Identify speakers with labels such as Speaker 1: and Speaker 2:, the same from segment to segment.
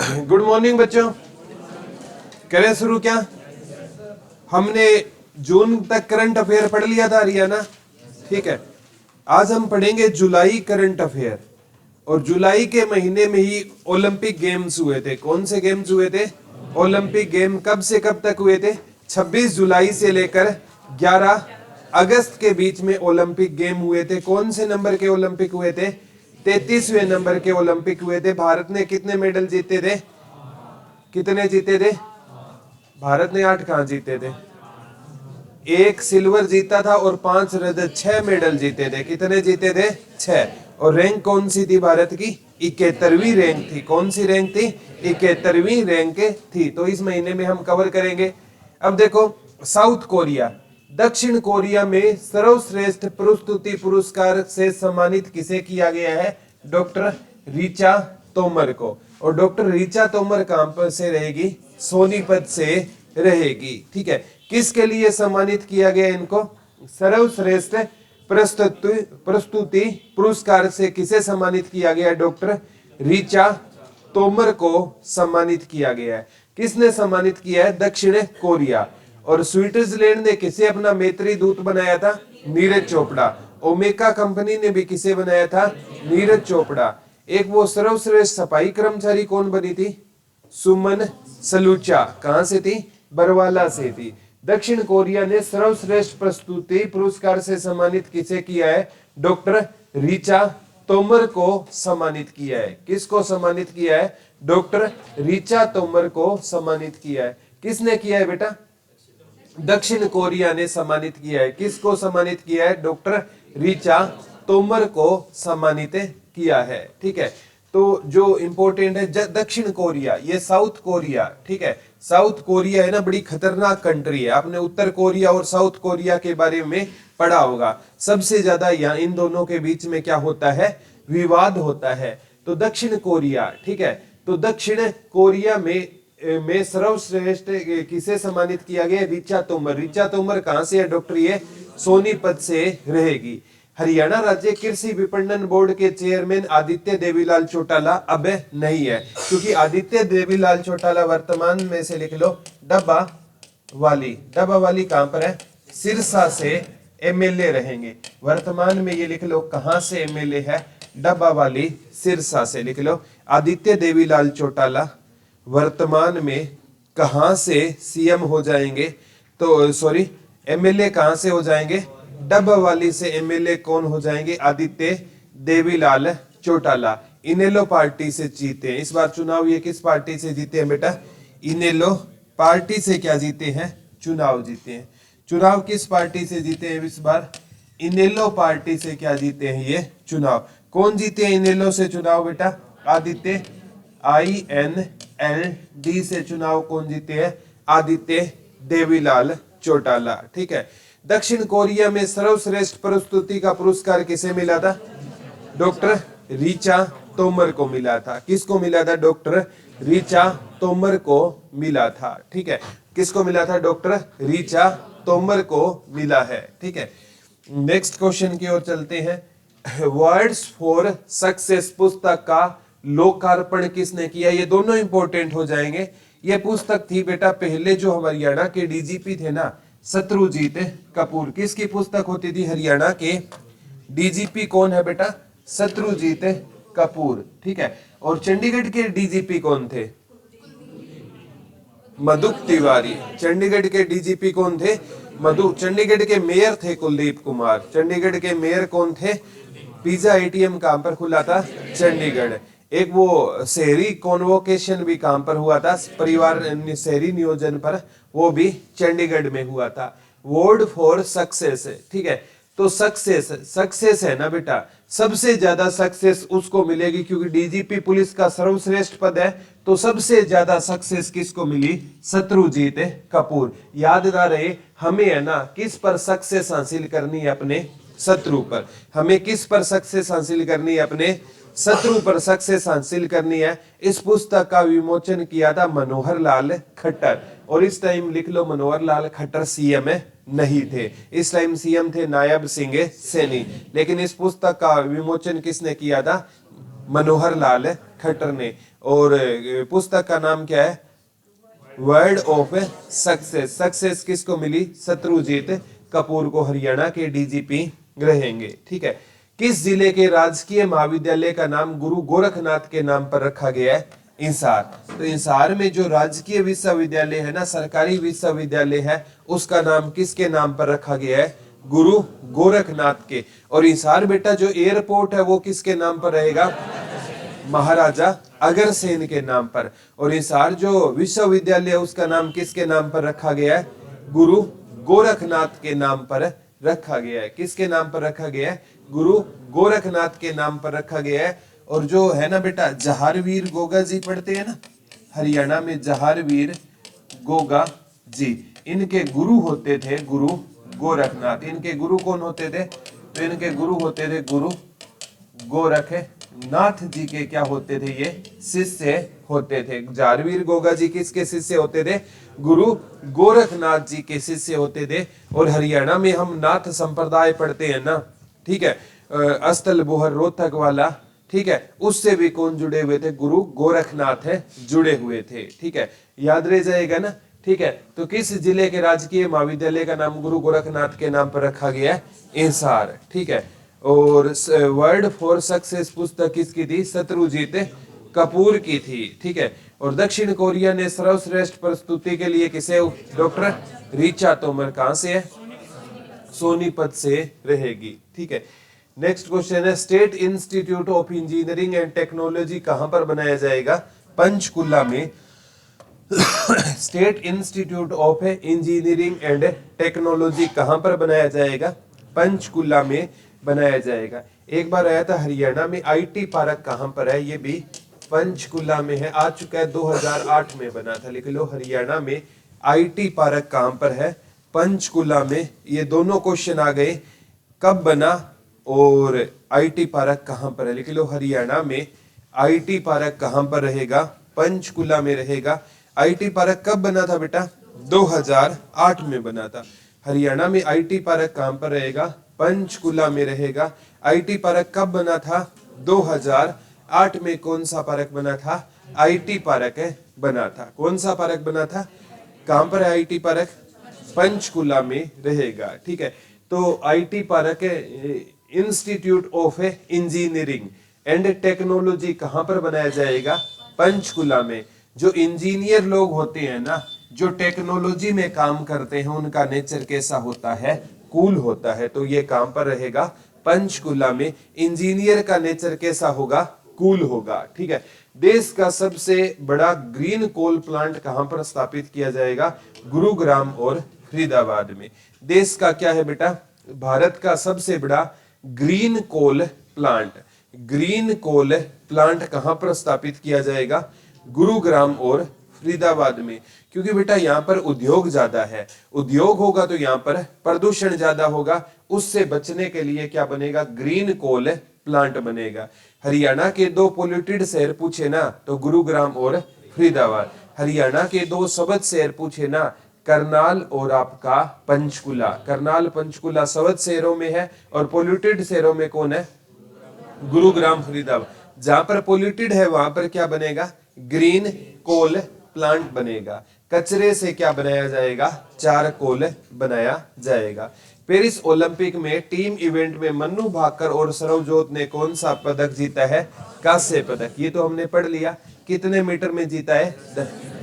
Speaker 1: Good morning बच्चों। करें शुरू क्या? हमने जून तक करंट अफेयर पढ़ लिया था हरियाणा, ठीक है। आज हम पढ़ेंगे जुलाई करंट अफेयर। और जुलाई के महीने में ही ओलंपिक गेम्स हुए थे। कौन से गेम्स हुए थे? Olympic game. कब से कब तक हुए थे? 26 जुलाई से लेकर 11 अगस्त के बीच में ओलंपिक गेम हुए थे। कौन से नंबर के ओलंपिक हुए थे? 33वें नंबर के ओलंपिक हुए थे। भारत ने कितने मेडल जीते थे? कितने जीते थे? भारत ने 8 कहां जीते थे? 1 सिल्वर जीता था और 5 रजत, 6 मेडल जीते थे। कितने जीते थे? 6। और रैंक कौन सी थी भारत की? 71वीं रैंक थी। कौन सी रैंक थी? 71वीं रैंक थी। तो इस महीने में हम कवर करेंगे। अब देखो, साउथ कोरिया, दक्षिण कोरिया में सर्वश्रेष्ठ प्रस्तुति पुरस्कार से सम्मानित किसे किया गया है? डॉक्टर ऋचा तोमर को। और डॉक्टर ऋचा तोमर कहां पर से रहेगी? सोनीपत से रहेगी, ठीक है। किसके लिए सम्मानित किया गया इनको? सर्वश्रेष्ठ प्रस्तुति पुरस्कार से किसे सम्मानित किया गया? डॉक्टर ऋचा तोमर को सम्मानित किया गया है। किसने सम्मानित किया है? दक्षिण कोरिया। और स्विट्जरलैंड ने किसे अपना मैत्री दूत बनाया था? नीरज चोपड़ा। ओमेगा कंपनी ने भी किसे बनाया था? नीरज चोपड़ा। एक वो सर्वश्रेष्ठ सफाई कर्मचारी कौन बनी थी? सुमन सलूचा। कहां से थी? बरवाला से थी। दक्षिण कोरिया ने सर्वश्रेष्ठ प्रस्तुति पुरस्कार से सम्मानित किसे किया है? डॉक्टर ऋचा तोमर को सम्मानित किया है। किसको सम्मानित किया है? डॉक्टर ऋचा तोमर को सम्मानित किया है। किसने किया है बेटा? दक्षिण कोरिया ने सम्मानित किया है। किसको सम्मानित किया है? डॉक्टर ऋचा तोमर को सम्मानित किया है, ठीक है। तो जो इंपॉर्टेंट है दक्षिण कोरिया, ये साउथ कोरिया, ठीक है। साउथ कोरिया है ना, बड़ी खतरनाक कंट्री है। आपने उत्तर कोरिया और साउथ कोरिया के बारे में पढ़ा होगा। सबसे ज्यादा यहाँ इन दोनों के बीच में क्या होता है? विवाद होता है। तो दक्षिण कोरिया, ठीक है। तो दक्षिण कोरिया में सर्वश्रेष्ठ किसे सम्मानित किया गया? ऋचा तोमर। ऋचा तोमर कहां से है? डॉक्टर ये सोनीपत से रहेगी। हरियाणा राज्य कृषि विपणन बोर्ड के चेयरमैन आदित्य देवीलाल चौटाला अब नहीं है, क्योंकि आदित्य देवीलाल चौटाला वर्तमान में से लिख लो डब्बा वाली। डब्बा वाली कहां पर है? सिरसा से एमएलए रहेंगे। वर्तमान में ये लिख लो कहां से एमएलए है? डब्बा वाली सिरसा से लिख लो। आदित्य देवीलाल चौटाला वर्तमान में कहां से सीएम हो जाएंगे? तो सॉरी, एमएलए कहां से हो जाएंगे? डब्बा वाली से एमएलए कौन हो जाएंगे? आदित्य देवीलाल चौटाला। इनेलो पार्टी से जीते हैं इस बार चुनाव। ये किस पार्टी से जीते हैं बेटा? इनेलो पार्टी से क्या जीते हैं? चुनाव जीते हैं। चुनाव किस पार्टी से जीते हैं इस बार? इनेलो पार्टी से क्या जीते हैं ये चुनाव? कौन जीते हैं इनेलो से चुनाव बेटा? आदित्य INLD से चुनाव कौन जीते हैं? आदित्य देवीलाल चौटाला, ठीक है। दक्षिण कोरिया में सर्वश्रेष्ठ प्रस्तुति का पुरस्कार किसे मिला था? डॉक्टर ऋचा तोमर को मिला था। किसको मिला था? डॉक्टर ऋचा तोमर को मिला था, ठीक है। किसको मिला था? डॉक्टर ऋचा तोमर को मिला है, ठीक है। नेक्स्ट क्वेश्चन की ओर चलते हैं। वर्ड्स फॉर सक्सेस पुस्तक का लोकार्पण किसने किया? ये दोनों इंपॉर्टेंट हो जाएंगे। ये पुस्तक थी बेटा पहले जो हरियाणा के डीजीपी थे ना, शत्रुजीत कपूर। किसकी पुस्तक होती थी? हरियाणा के डीजीपी कौन है बेटा? शत्रुजीत कपूर, ठीक है। और चंडीगढ़ के डीजीपी कौन थे? मधुक तिवारी। चंडीगढ़ के डीजीपी कौन थे? मधु। चंडीगढ़ के मेयर थे कुलदीप कुमार। चंडीगढ़ के मेयर कौन थे? पिज्जा ATM कहां पर खुला था? चंडीगढ़। एक वो शहरी कॉन्वोकेशन भी कहां पर हुआ था? परिवार शहरी नियोजन पर, वो भी चंडीगढ़ में हुआ था। वर्ड फॉर सक्सेस, ठीक है। तो सक्सेस है ना बेटा, सबसे ज्यादा सक्सेस उसको मिलेगी, क्योंकि डीजीपी पुलिस का सर्वश्रेष्ठ पद है। तो सबसे ज्यादा सक्सेस किसको मिली? शत्रुजीत कपूर। याद ना रहे, हमें है ना किस पर सक्सेस हासिल करनी है? अपने शत्रु पर। हमें किस पर सक्सेस हासिल करनी है? अपने शत्रु पर सक्सेस हासिल करनी है। इस पुस्तक का विमोचन किया था मनोहर लाल खट्टर। और इस टाइम लिख लो मनोहर लाल खट्टर सीएम नहीं थे। इस टाइम सीएम थे नायब सिंह सैनी। लेकिन इस पुस्तक का विमोचन किसने किया था? मनोहर लाल खट्टर ने। और पुस्तक का नाम क्या है? Word of success. सक्सेस किसको मिली? शत्रुजीत कपूर को, हरियाणा के डीजीपी रहेंगे। ठीक है। किस जिले के राजकीय महाविद्यालय का नाम गुरु गोरखनाथ के नाम पर रखा गया है? इंसार। तो इंसार में जो राजकीय विश्वविद्यालय है ना, सरकारी विश्वविद्यालय है, उसका नाम किसके नाम पर रखा गया है? गुरु गोरखनाथ के। और इंसार बेटा जो एयरपोर्ट है वो किसके नाम पर रहेगा? महाराजा अग्रसेन के नाम पर। और इंसार जो विश्वविद्यालय है उसका नाम किसके नाम पर रखा गया है? गुरु गोरखनाथ के नाम पर रखा गया है। किसके नाम पर रखा गया है? गुरु गोरखनाथ के नाम पर रखा गया है। और जो है ना बेटा जहारवीर गोगा जी पढ़ते हैं ना, हरियाणा में जहारवीर गोगा जी, इनके गुरु होते थे गुरु गोरखनाथ। इनके गुरु कौन होते थे? तो इनके गुरु होते थे गुरु गोरखनाथ जी के क्या होते थे? ये शिष्य होते थे। जहारवीर गोगा जी किसके शिष्य होते थे? गुरु गोरखनाथ जी के शिष्य होते थे। और हरियाणा में हम नाथ संप्रदाय पढ़ते हैं ना, ठीक है, अस्तल बोहर रोहतक वाला, ठीक है, उससे भी कौन जुड़े हुए थे? गुरु गोरखनाथ है जुड़े हुए थे। ठीक है, याद रह जाएगा ना। ठीक है, तो किस जिले के राजकीय महाविद्यालय का नाम गुरु गोरखनाथ के नाम पर रखा गया है? इंसार। ठीक है। और वर्ड फॉर सक्सेस पुस्तक किसकी थी? शत्रुजीत कपूर की थी। ठीक है। और दक्षिण कोरिया ने सर्वश्रेष्ठ प्रस्तुति के लिए किसे? डॉक्टर ऋचा तोमर। कहां से है? सोनीपत से रहेगी। ठीक है। नेक्स्ट क्वेश्चन है, state institute of engineering and technology कहां पर बनाया जाएगा? पंचकुला में। State institute of engineering and technology कहां पर बनाया जाएगा? पंचकुला में बनाया जाएगा। एक बार आया था हरियाणा में आईटी पार्क, कहां पर है? ये भी पंचकुला में है। आ चुका है, 2008 में बना था। लिख लो, हरियाणा में आईटी पार्क कहां पर है? पंचकुला में। ये दोनों क्वेश्चन आ गए, कब बना और आईटी पार्क कहां पर है। लिख लो, हरियाणा में आईटी पार्क कहां पर रहेगा? पंचकुला में रहेगा। आईटी पार्क कब बना था बेटा? 2008 में बना था। हरियाणा में आईटी पार्क कहां पर रहेगा? पंचकुला में रहेगा। आईटी पार्क कब बना था? 2008 में। कौन सा पार्क बना था? आईटी पार्क बना था। कौन सा पार्क बना था? कहां पर है आईटी पार्क? पंचकुला में रहेगा। ठीक है। तो IT park institute of engineering and technology कहां पर बनाया जाएगा? पंचकुला में। जो इंजीनियर लोग होते हैं ना, जो टेक्नोलॉजी में काम करते हैं, उनका नेचर कैसा होता है? कूल होता है। तो ये कहां पर रहेगा? पंचकुला में। इंजीनियर का नेचर कैसा होगा? कूल होगा। ठीक है। देश का सबसे बड़ा ग्रीन कोल प्लांट कहां पर स्थापित किया जाएगा? गुरुग्राम और फरीदाबाद में। देश का क्या है बेटा? भारत का सबसे बड़ा green coal plant. Green coal plant कहां पर स्थापित किया जाएगा? गुरुग्राम और फरीदाबाद में। क्योंकि बेटा यहाँ पर उद्योग ज्यादा है। उद्योग होगा तो यहाँ पर प्रदूषण ज्यादा होगा। उससे बचने के लिए क्या बनेगा? ग्रीन कोल प्लांट बनेगा। हरियाणा के 2 पोल्यूटेड शहर पूछे ना, तो गुरुग्राम और फरीदाबाद। हरियाणा के 2 शबद शहर पूछे ना, करनाल और आपका पंचकुला। करनाल पंचकुला शबद शहरों में है। और पोल्यूटेड शहरों में कौन है? गुरुग्राम फरीदाबाद। जहां पर पोल्यूटेड है वहां पर क्या बनेगा? ग्रीन कोल प्लांट बनेगा। कचरे से क्या बनाया जाएगा? चारकोल बनाया जाएगा। पेरिस ओलंपिक में टीम इवेंट में मन्नू भाकर और सरवजोत ने कौन सा पदक जीता है? कांस्य पदक। ये तो हमने पढ़ लिया। कितने मीटर में जीता है?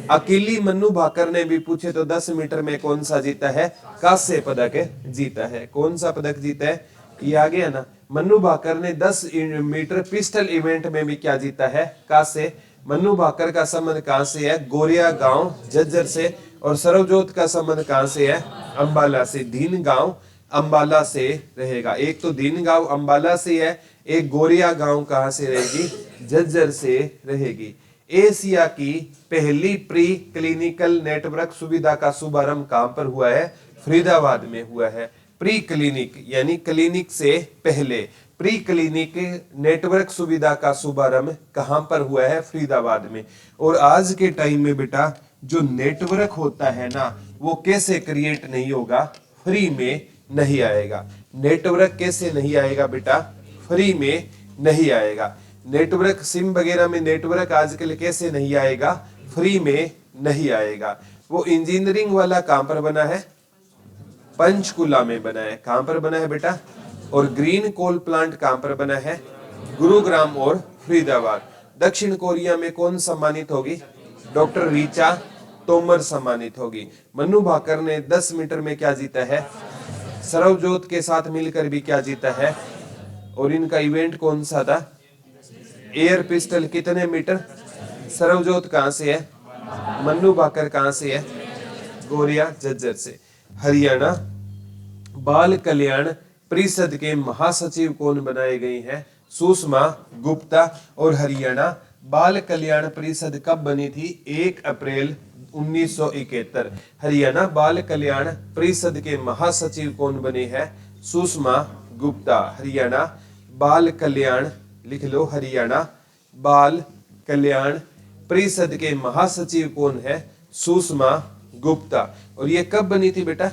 Speaker 1: अकेली मन्नू भाकर ने भी पूछे तो 10 मीटर में कौन सा जीता है? कांस्य पदक जीता है। कौन सा पदक जीता है? ये आ गया ना। मन्नू भाकर ने 10 मीटर पिस्टल इवेंट में भी क्या जीता है? कांस्य। मन्नू भाकर का संबंध कहां से है? गोरिया गांव झज्जर से। और सरवजोत का संबंध कहां से है? अंबाला से। दीन गांव अंबाला से रहेगा। एक तो दीन गांव अंबाला से है, एक गोरिया गांव कहां से रहेगी? झज्जर से रहेगी। एशिया की पहली प्री क्लिनिकल नेटवर्क सुविधा का शुभारंभ कहां पर हुआ है? फरीदाबाद में हुआ है। प्री क्लिनिक यानी क्लिनिक से पहले। प्री क्लिनिक नेटवर्क सुविधा का शुभारंभ कहां पर हुआ है? फरीदाबाद में। और आज के टाइम में बेटा जो नेटवर्क होता है ना, वो कैसे क्रिएट नहीं होगा? फ्री में नहीं आएगा। नेटवर्क कैसे नहीं आएगा बेटा? फ्री में नहीं आएगा। नेटवर्क सिम वगैरह में नेटवर्क आजकल कैसे नहीं आएगा, फ्री में नहीं आएगा। वो इंजीनियरिंग वाला कहां पर बना है, पंचकुला में बना है। कहां पर बना है बेटा, और ग्रीन कोल प्लांट कहां पर बना है, गुरुग्राम और फरीदाबाद। दक्षिण कोरिया में कौन सम्मानित होगी, डॉक्टर रीचा तोमर सम्मानित होगी। मनु भाकर ने 10 मीटर में क्या जीता है, सरवजोत के साथ मिलकर भी क्या जीता है, और इनका इवेंट कौन सा था, एयर पिस्टल। कितने मीटर, सरवजोत कहां से है, मनु भाकर कहां से है, गोरिया झज्जर से। हरियाणा बाल कल्याण परिषद के महासचिव कौन बनाए गए हैं, सुषमा गुप्ता। और हरियाणा बाल कल्याण परिषद कब बनी थी, 1 अप्रैल 1971। हरियाणा बाल कल्याण परिषद के महासचिव कौन बने हैं, सुषमा गुप्ता। हरियाणा बाल कल्याण, लिख लो, हरियाणा बाल कल्याण परिषद के महासचिव कौन है, सुषमा गुप्ता। और ये कब बनी थी बेटा,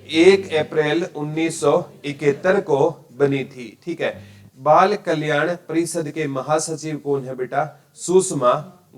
Speaker 1: 1 अप्रैल 1971 को बनी थी। ठीक है, बाल कल्याण परिषद के महासचिव कौन है बेटा, सुषमा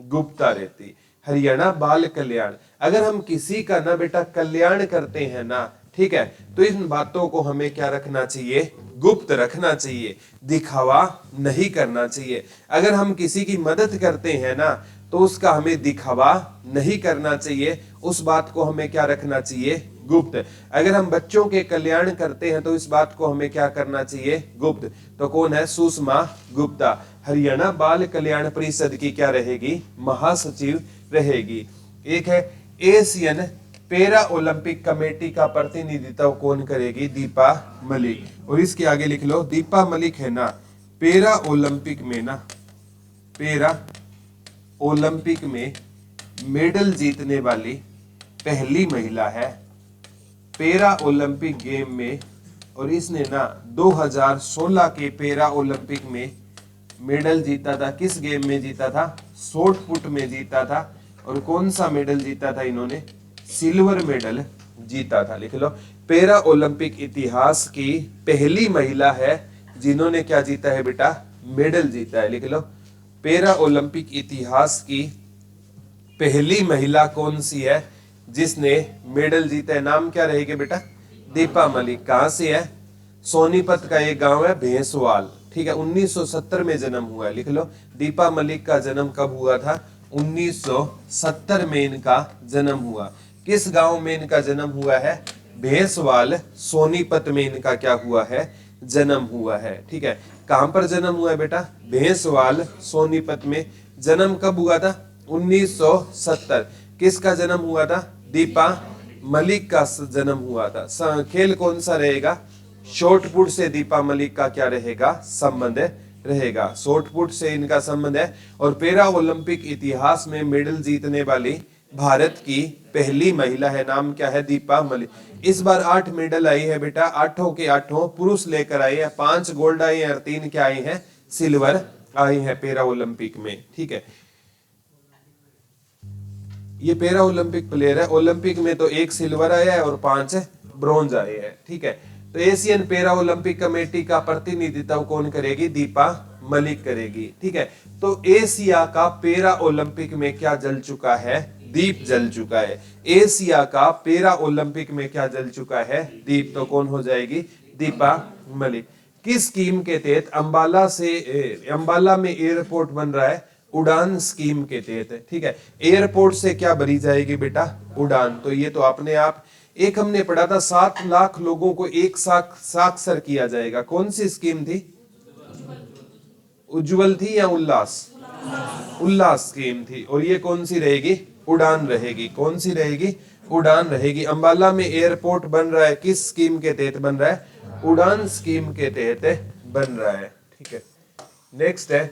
Speaker 1: गुप्ता रहती। हरियाणा बाल कल्याण, अगर हम किसी का ना बेटा कल्याण करते हैं ना, ठीक है, तो इन बातों को हमें क्या रखना चाहिए, गुप्त रखना चाहिए, दिखावा नहीं करना चाहिए। अगर हम किसी की मदद करते हैं ना, तो उसका हमें दिखावा नहीं करना चाहिए, उस बात को हमें क्या रखना चाहिए, गुप्त। अगर हम बच्चों के कल्याण करते हैं तो इस बात को हमें क्या करना चाहिए, गुप्त। तो कौन है, सुषमा गुप्ता। हरियाणा बाल कल्याण परिषद की क्या रहेगी, महासचिव रहेगी। एक है एशियन पैरा ओलंपिक कमेटी का प्रतिनिधित्व कौन करेगी, दीपा मलिक। और इसके आगे लिख लो, दीपा मलिक है ना पैरा ओलंपिक में ना, पैरा ओलंपिक में मेडल जीतने वाली पहली महिला है पैरा ओलंपिक गेम में। और इसने ना 2016 के पैरा ओलंपिक में मेडल जीता था। किस गेम में जीता था, शॉट पुट में जीता था। और कौन सा मेडल जीता था इन्होंने, सिल्वर मेडल जीता था। लिख लो, पैरा ओलंपिक इतिहास की पहली महिला है जिन्होंने क्या जीता है बेटा, मेडल जीता है। लिख लो, पैरा ओलंपिक इतिहास की पहली महिला कौन सी है जिसने मेडल जीता है, नाम क्या रहेगा बेटा, दीपा मलिक। कहां से है, सोनीपत का एक गांव है भेंसवाल। ठीक है, 1970 में जन्म हुआ है। लिख लो, दीपा मलिक का जन्म कब हुआ था, 1970 में इनका जन्म हुआ। किस गांव में इनका जन्म हुआ है, भेंसवाल, सोनीपत में इनका क्या हुआ है, जन्म हुआ है। ठीक है, कहां पर जन्म हुआ है बेटा, भेंसवाल, सोनीपत में। जन्म कब हुआ था, 1970। किसका जन्म हुआ था, दीपा मलिक का जन्म हुआ था। खेल कौन सा रहेगा, शॉटपुट से दीपा मलिक का क्या रहेगा, संबंध रहेगा, शॉटपुट से इनका संबंध है। और पैरा ओलंपिक इतिहास में मेडल जीतने वाली भारत की पहली महिला है, नाम क्या है, दीपा मलिक। इस बार 8 मेडल आई है बेटा, 8 के 8 पुरुष लेकर आए हैं। 5 गोल्ड आए हैं और 3 क्या आई हैं, सिल्वर आई हैं पैरा ओलंपिक में। ठीक है, ये पैरा ओलंपिक प्लेयर है। ओलंपिक में तो 1 सिल्वर आया है और 5 ब्रॉन्ज आए हैं। ठीक है, तो एशियन पैरा ओलंपिक कमेटी का प्रतिनिधित्व कौन करेगी, दीपा मलिक करेगी। ठीक है, तो एशिया का पैरा ओलंपिक में क्या जल चुका है, दीप जल चुका है। एशिया का पैरा ओलंपिक में क्या जल चुका है, दीप। तो कौन हो जाएगी, दीपा मलिक। किस स्कीम के तहत अंबाला में एयरपोर्ट बन रहा है, उड़ान स्कीम के तहत। ठीक है, एयरपोर्ट से क्या भरी जाएगी बेटा, उड़ान। तो ये तो अपने आप, एक हमने पढ़ा था 7 लाख लोगों को एक साथ साक्षर किया जाएगा। कौन सी स्कीम थी, उज्जवल थी या उल्लास, उल्लास स्कीम थी। और ये कौन सी रहेगी, उड़ान रहेगी। कौन सी रहेगी, उड़ान रहेगी। अंबाला में एयरपोर्ट बन रहा है, किस स्कीम के तहत बन रहा है, उड़ान स्कीम के तहत बन रहा है। ठीक है, नेक्स्ट है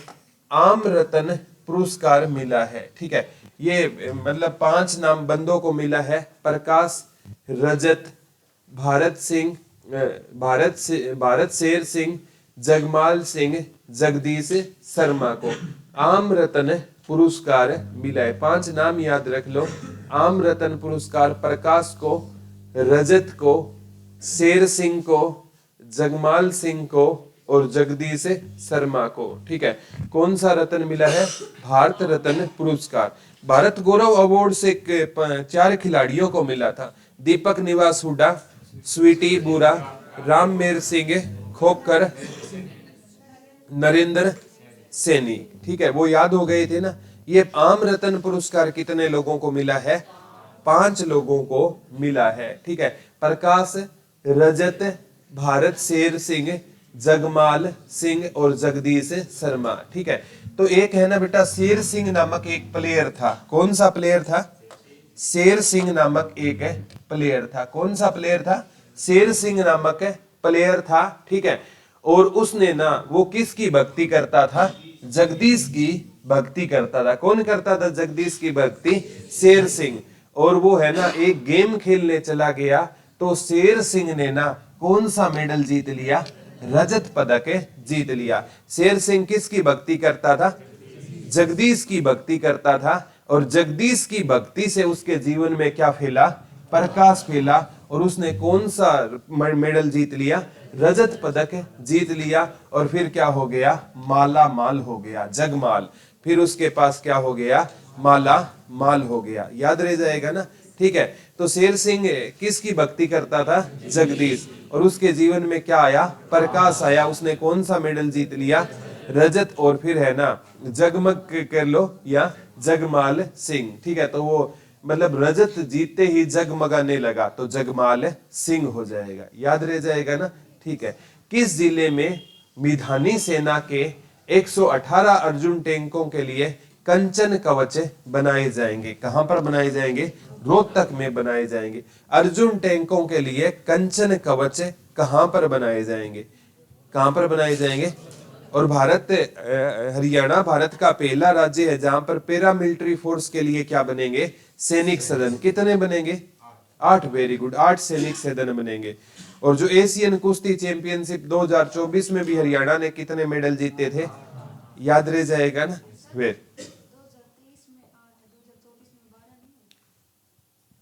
Speaker 1: आम रतन पुरस्कार मिला है। ठीक है, ये मतलब 5 नाम बंदों को मिला है, प्रकाश, रजत, भारत शेर सिंह, जगमाल सिंह, जगदीश शर्मा को आम रतन पुरस्कार मिला है। 5 नाम याद रख लो। आम रतन पुरस्कार प्रकाश को, रजत को, शेर सिंह को, जगमाल सिंह को और जगदीश शर्मा को। ठीक है, कौन सा रत्न मिला है? भारत रत्न पुरस्कार। भारत गौरव अवार्ड से 4 खिलाड़ियों को मिला था। दीपक निवास हुड्डा, स्वीटी बुरा, राममेर सिंह खोकर, नरेंद्र सैनी। ठीक है, वो याद हो गए थे ना। ये आम रत्न पुरस्कार कितने लोगों को मिला है? 5 लोगों को मिला है। ठीक है, प्रकाश, रजत, भारत शेर सिंह, जगमाल सिंह और जगदीश शर्मा। ठीक है, तो एक है ना बेटा, शेर सिंह नामक एक प्लेयर था। कौन सा प्लेयर था? शेर सिंह नामक एक प्लेयर था। कौन सा प्लेयर था? शेर सिंह नामक प्लेयर था। ठीक है, और उसने ना, वो किसकी भक्ति करता था? जगदीश की भक्ति करता था। कौन करता था जगदीश की भक्ति? शेर सिंह। और वो है ना एक गेम खेलने चला गया, तो शेर सिंह ने ना कौन सा मेडल जीत लिया? रजत पदक जीत लिया। शेर सिंह किसकी भक्ति करता था? जगदीश की भक्ति करता था। और जगदीश की भक्ति से उसके जीवन में क्या फैला? प्रकाश फैला। और उसने कौन सा मेडल जीत लिया? रजत पदक जीत लिया। और फिर क्या हो गया? माला माल हो गया, जगमाल। फिर उसके पास क्या हो गया? माला माल हो गया। याद रह जाएगा ना। ठीक है, तो शेर सिंह किसकी भक्ति करता था? जगदीश। और उसके जीवन में क्या आया? प्रकाश आया। उसने कौन सा मेडल जीत लिया? रजत। और फिर है ना जगमग कर लो या जगमाल सिंह। ठीक है, तो वो मतलब रजत जीतते ही जगमगाने लगा, तो जगमाल सिंह हो जाएगा। याद रह जाएगा ना। ठीक है, किस जिले में मिधानी सेना के 118 अर्जुन टैंकों के लिए कंचन कवच बनाए जाएंगे? कहां पर बनाए जाएंगे? रोहतक में बनाए जाएंगे। अर्जुन टैंकों के लिए कंचन कवच कहां पर बनाए जाएंगे? कहां पर बनाए जाएंगे? और हरियाणा भारत का पहला राज्य है जहां पर पैरा मिलिट्री फोर्स के लिए क्या बनेंगे? सैनिक सदन। कितने बनेंगे? 8। वेरी गुड, 8 सैनिक सदन बनेंगे। और जो एशियन कुश्ती चैंपियनशिप 2024 में भी हरियाणा ने कितने मेडल जीते थे? याद रह जाएगा ना। वेर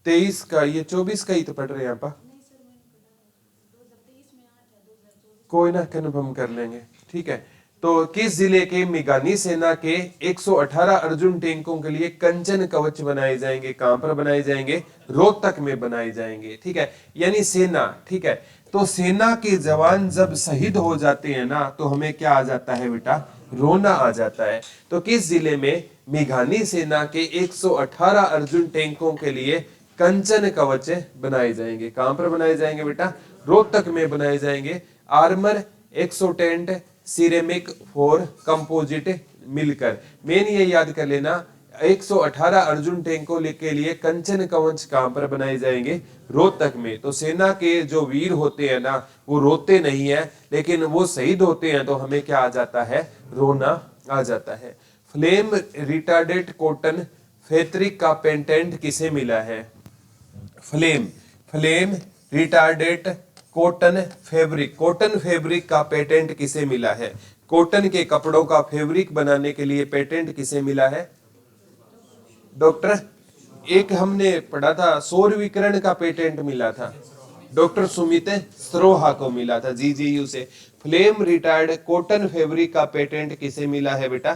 Speaker 1: 23 का, ये 24 का ही तो पढ़ रहे हैं आप। कोई ना, कन्फर्म कर लेंगे। ठीक है, तो किस जिले के मिगानी सेना के 118 अर्जुन टैंकों के लिए कंचन कवच बनाए जाएंगे? कहां पर बनाए जाएंगे? रोहतक में बनाए जाएंगे। ठीक है, यानी सेना। ठीक है, तो सेना के जवान जब शहीद हो जाते हैं ना, तो हमें क्या आ जाता है बेटा? रोना आ जाता है। तो किस जिले में मेघानी सेना के 118 अर्जुन टैंकों के लिए कंचन कवच बनाए जाएंगे? कहां पर बनाए जाएंगे बेटा? रोहतक में बनाए जाएंगे। आर्मर, एक्सोटेंट, सिरेमिक, फॉर कंपोजिट मिलकर। मेन ये याद कर लेना, 118 अर्जुन टैंकों के लिए कंचन कवच कहां पर बनाए जाएंगे? रोहतक में। तो सेना के जो वीर होते हैं ना, वो रोते नहीं है, लेकिन वो शहीद होते हैं तो हमें क्या आ जाता है? रोना आ जाता है। फ्लेम रिटार्डेड कॉटन फैब्रिक का पेटेंट किसे मिला है? फ्लेम रिटार्डेड कॉटन फैब्रिक का पेटेंट किसे मिला है? कॉटन के कपड़ों का फैब्रिक बनाने के लिए पेटेंट किसे मिला है? डॉक्टर, एक हमने पढ़ा था सौर विकिरण का पेटेंट मिला था, डॉक्टर सुमित सरोहा को मिला था जीजीयू से। फ्लेम रिटायर्ड कॉटन फैब्रिक का पेटेंट किसे मिला है बेटा?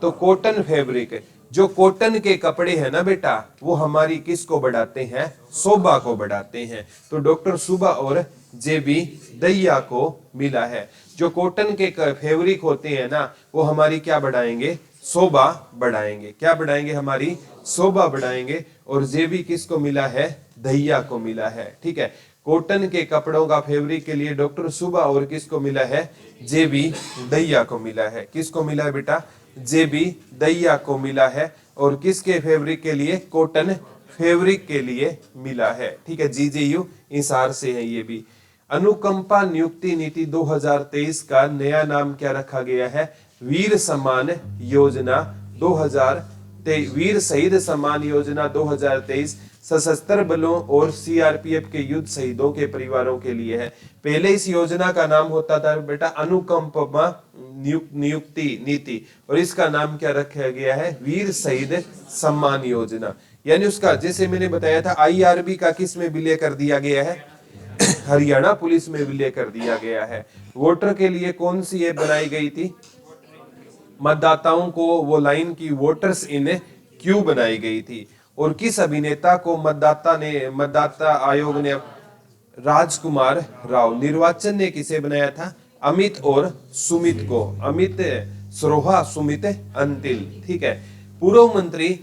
Speaker 1: तो कॉटन फैब्रिक, जो कॉटन के कपड़े हैं ना बेटा, वो हमारी किसको बढ़ाते हैं? शोभा को बढ़ाते हैं। तो डॉक्टर सुबा और जेबी दैया को मिला है। जो कॉटन के फैब्रिक होते हैं ना, वो हमारी क्या बढ़ाएंगे? शोभा बढ़ाएंगे। क्या बढ़ाएंगे? हमारी शोभा बढ़ाएंगे। और जेबी किसको मिला है? दैया को मिला है। ठीक है, कॉटन के कपड़ों का फैब्रिक के लिए डॉक्टर सुबा और किसको मिला है? जेबी दैया को मिला है। किसको मिला है बेटा? जेबी दैया को मिला है। और किसके फैब्रिक के लिए? कॉटन फैब्रिक के लिए मिला है। ठीक है, जीजेयू हिसार से है ये भी। अनुकंपा नियुक्ति नीति 2023 का नया नाम क्या रखा गया है? वीर सम्मान योजना 2023। वीर शहीद सम्मान योजना 2023 सशस्त्र बलों और सीआरपीएफ के युद्ध शहीदों के परिवारों के लिए है। पहले इस योजना का नाम होता था बेटा अनुकंपा नियुक्ति नीति, और इसका नाम क्या रखा गया है? वीर शहीद सम्मान योजना। यानी उसका, जैसे मैंने बताया था, आईआरबी का किस में विलय कर दिया गया है? हरियाणा पुलिस में विलय कर दिया गया है। वोटर के लिए कौन सी ये बनाई गई थी? मतदाताओं को वो लाइन की वोटर्स इन क्यू बनाई गई थी। और किस अभिनेता को मतदाता आयोग ने? राजकुमार राव। निर्वाचन ने किसे बनाया था? अमित और सुमित को। अमित सरोहा, सुमित अंतिल। ठीक है। पूर्व मंत्री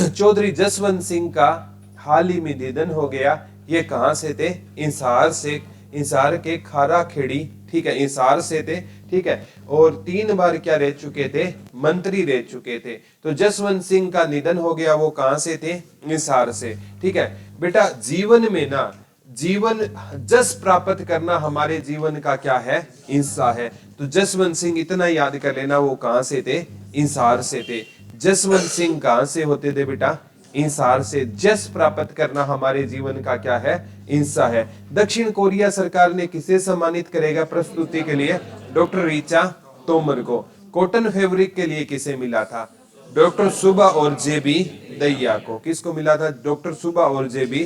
Speaker 1: चौधरी जसवंत सिंह का हाल ही में निधन हो गया। ये कहां से थे? इंसार से। इंसार के खारा खेड़ी। ठीक है, इंसार से थे। ठीक है। और 3 बार क्या रह चुके थे? मंत्री रह चुके थे। तो जसवंत सिंह का निधन हो गया, वो कहां से थे? इंसार से। ठीक है बेटा, जीवन में ना जीवन जस प्राप्त करना हमारे जीवन का क्या है? हिस्सा है। तो जसवंत सिंह इतना याद कर लेना, वो कहां से थे? इंसार से थे। जसवंत सिंह कहां से होते थे बेटा? इंसार से। जस प्राप्त करना हमारे जीवन का क्या है? हिस्सा है। दक्षिण कोरिया सरकार ने किसे सम्मानित करेगा प्रस्तुति के लिए? डॉक्टर ऋचा तोमर को। कॉटन फैब्रिक के लिए किसे मिला था? डॉक्टर सुबा और जेबी दैया को। किसको मिला था? डॉक्टर सुबा और जेबी।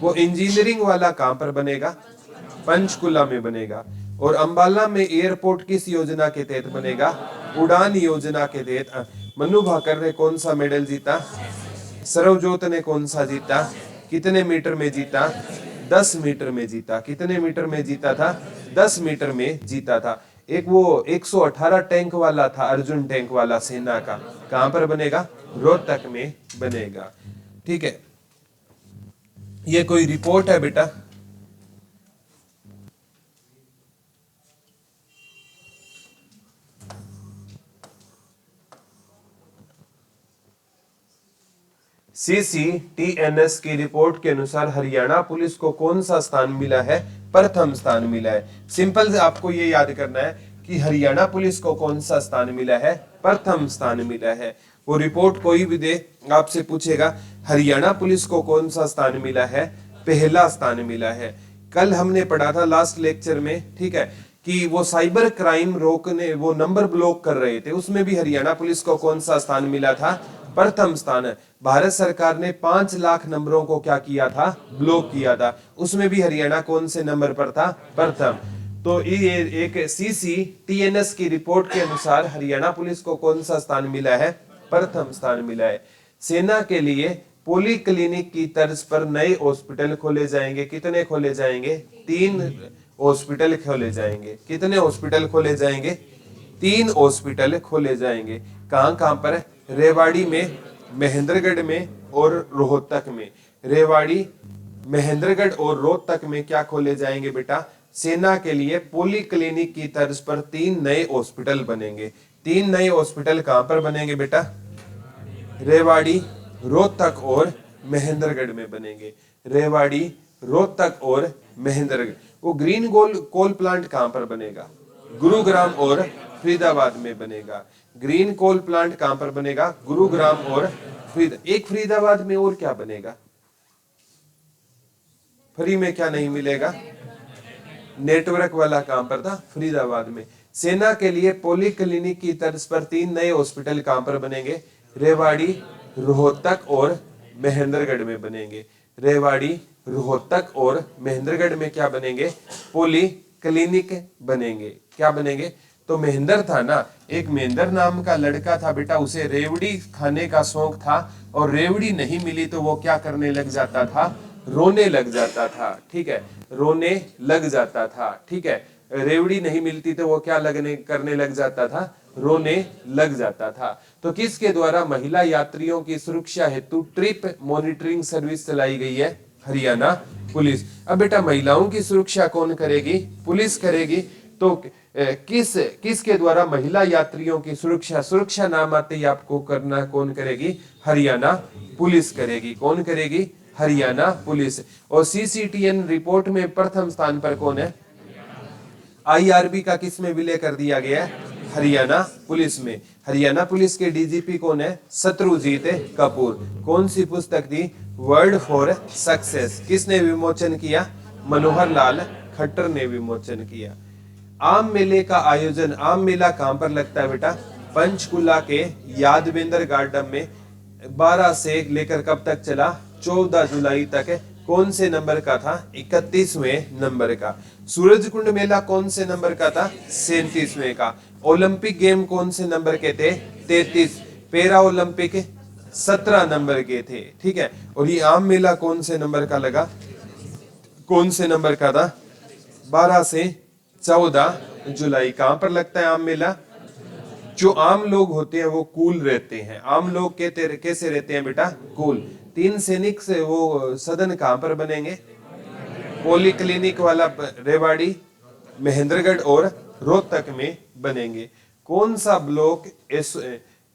Speaker 1: वो इंजीनियरिंग वाला कहां पर बनेगा? पंचकुला में बनेगा। और अंबाला में एयरपोर्ट किस योजना के तहत बनेगा? उड़ान योजना के तहत। मनु भाकर ने कौन सा मेडल जीता? सरवजोत ने कौन सा जीता? कितने मीटर में जीता? 10 मीटर में जीता। कितने मीटर में जीता था? 10 मीटर में जीता था। एक वो 118 टैंक वाला था, अर्जुन टैंक वाला सेना का। कहां पर बनेगा? रोहतक में बनेगा। ठीक है, ये कोई रिपोर्ट है बेटा? CCTNS की रिपोर्ट के अनुसार हरियाणा पुलिस को कौन सा स्थान मिला है? प्रथम स्थान मिला है। सिंपल से आपको ये याद करना है कि हरियाणा पुलिस को कौन सा स्थान मिला है? प्रथम स्थान मिला है। वो रिपोर्ट कोई भी दे, आपसे पूछेगा हरियाणा पुलिस को कौन सा स्थान मिला है? पहला स्थान मिला है। कल हमने पढ़ा था लास्ट लेक्चर में, ठीक है, कि वो साइबर क्राइम रोकने, वो नंबर ब्लॉक कर रहे थे, उसमें भी हरियाणा पुलिस को कौन सा स्थान मिला था? प्रथम स्थान। भारत सरकार ने 5 लाख नंबरों को क्या किया था? ब्लॉक किया था। उसमें भी हरियाणा कौन से नंबर पर था? प्रथम। तो ये एक CCTNS की रिपोर्ट के अनुसार हरियाणा पुलिस को कौन सा स्थान मिला है? प्रथम स्थान मिला है। सेना के लिए पोली क्लिनिक की तर्ज पर नए हॉस्पिटल खोले जाएंगे। कितने खोले जाएंगे? 3 हॉस्पिटल खोले जाएंगे। कितने हॉस्पिटल खोले जाएंगे? 3 हॉस्पिटल खोले जाएंगे। कहां कहां पर? रेवाड़ी में, महेंद्रगढ़ में और रोहतक में। रेवाड़ी, महेंद्रगढ़ और रोहतक में क्या खोले जाएंगे बेटा? सेना के लिए पोली क्लिनिक की तर्ज पर 3 नए हॉस्पिटल बनेंगे। 3 नए हॉस्पिटल कहां पर बनेंगे बेटा? रेवाड़ी, रोहतक और महेंद्रगढ़ में बनेंगे। रेवाड़ी, रोहतक और महेंद्रगढ़। वो ग्रीन कोल प्लांट कहां पर बनेगा? गुरुग्राम और फरीदाबाद में बनेगा। ग्रीन कोल प्लांट कहां पर बनेगा? गुरुग्राम और फरीदाबाद में। और क्या बनेगा? फ्री में क्या नहीं मिलेगा? नेटवर्क वाला कहां पर था? फरीदाबाद में। सेना के लिए पोली क्लिनिक की तर्ज पर 3 नए हॉस्पिटल कहां पर बनेंगे? रेवाड़ी, रोहतक और महेंद्रगढ़ में बनेंगे। रेवाड़ी, रोहतक और महेंद्रगढ़ में क्या बनेंगे? पोली क्लिनिक बनेंगे। क्या बनेंगे? तो महेंद्र था ना, एक महेंद्र नाम का लड़का था बेटा, उसे रेवड़ी खाने का शौक था और रेवड़ी नहीं मिली तो वो क्या करने लग जाता था? रोने लग जाता था। ठीक है, रोने लग जाता था। ठीक है, रेवड़ी नहीं मिलती तो वो क्या करने लग जाता था? रोने लग जाता था। तो किसके द्वारा महिला यात्रियों की सुरक्षा हेतु ट्रिप मॉनिटरिंग सर्विस चलाई गई है? हरियाणा पुलिस। अब बेटा महिलाओं की सुरक्षा कौन करेगी? पुलिस करेगी। तो किसके द्वारा महिला यात्रियों की सुरक्षा नाम आते ही आपको करना कौन करेगी? हरियाणा पुलिस करेगी। कौन करेगी? हरियाणा पुलिस। और CCTN रिपोर्ट में प्रथम स्थान पर कौन है? IRB का किस में विलय कर दिया गया है? हरियाणा पुलिस में। हरियाणा पुलिस के DGP कौन है? शत्रुजीत कपूर। कौन सी पुस्तक थी? Word for success. किसने विमोचन किया? मनोहर लाल खट्टर ने विमोचन किया। आम मेले का आयोजन, आम मेला कहां पर लगता है बेटा? पंचकुला के यादवेंद्र गार्डन में। 12 से लेकर कब तक चला? 14 जुलाई तक कौन से नंबर का था? 31वें नंबर का। सूरज कुंड मेला कौन से नंबर का था? 37वें का। ओलंपिक गेम कौन से नंबर के थे? 33। पैरा ओलंपिक 17 नंबर के थे, ठीक है। और ये आम मेला कौन से नंबर का लगा? कौन से नंबर का था? 12 से 14 जुलाई। कहां पर लगता है आम मेला? जो आम लोग होते हैं वो कूल रहते हैं। आम लोग कैसे रहते हैं बेटा? कूल। 3 सैनिक से वो सदन कहां पर बनेंगे? पॉलीक्लिनिक वाला रेवाड़ी, महेंद्रगढ़ और रोहतक में बनेंगे। कौन सा ब्लॉक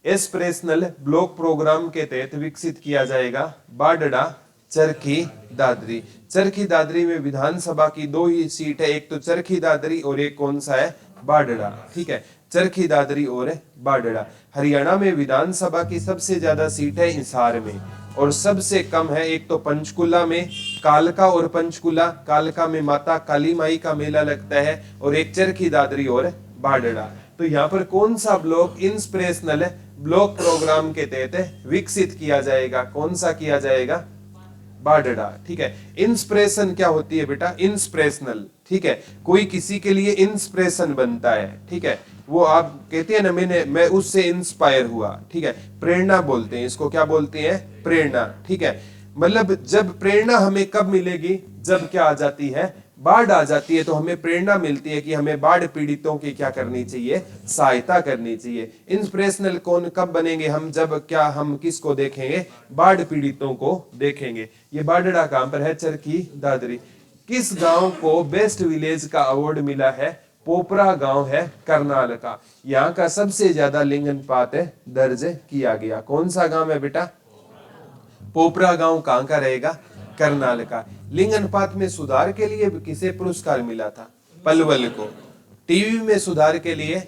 Speaker 1: एस्पिरेशनल ब्लॉक प्रोग्राम के तहत विकसित किया जाएगा? बाडड़ा, चरखी दादरी। चरखी दादरी में विधानसभा की 2 ही सीट है, एक तो चरखी दादरी और एक कौन सा है? बाडड़ा, ठीक है। चरखी दादरी और बाडड़ा। हरियाणा में विधानसभा की सबसे ज्यादा सीट है हिसार में, और सबसे कम है एक तो पंचकुला में, कालका और पंचकुला। कालका में माता काली माई का मेला लगता है, और एक चरखी दादरी और बाडड़ा। तो यहाँ पर कौन सा ब्लॉक इंस्पिरेशनल ब्लॉक प्रोग्राम के तहत विकसित किया जाएगा? कौन सा किया जाएगा? बाडड़ा, ठीक है। इंस्पिरेशन क्या होती है बेटा? इंस्पिरेशनल, ठीक है। कोई किसी के लिए इंस्पिरेशन बनता है, ठीक है। वो आप कहते हैं ना, मैं उससे इंस्पायर हुआ, ठीक है। प्रेरणा बोलते हैं इसको। क्या बोलते हैं? प्रेरणा, ठीक है। मतलब जब प्रेरणा हमें कब मिलेगी? जब क्या आ जाती है? बाढ़ आ जाती है, तो हमें प्रेरणा मिलती है कि हमें बाढ़ पीड़ितों की क्या करनी चाहिए? सहायता करनी चाहिए। इंस्पिरेशनल कौन कब बनेंगे हम? जब क्या हम किसको देखेंगे? बाढ़ पीड़ितों को देखेंगे। ये बाडड़ा कहां पर है? चरखी दादरी। किस गांव को बेस्ट विलेज का अवार्ड मिला है? पोपरा गांव है करनाल का। यहाँ का सबसे ज्यादा लिंग अनुपात दर्ज किया गया। कौन सा गांव है बेटा? पोपरा गांव कहां का रहेगा? करनाल का। लिंग अनुपात में सुधार के लिए किसे पुरस्कार मिला था? पलवल को। टीवी में सुधार के लिए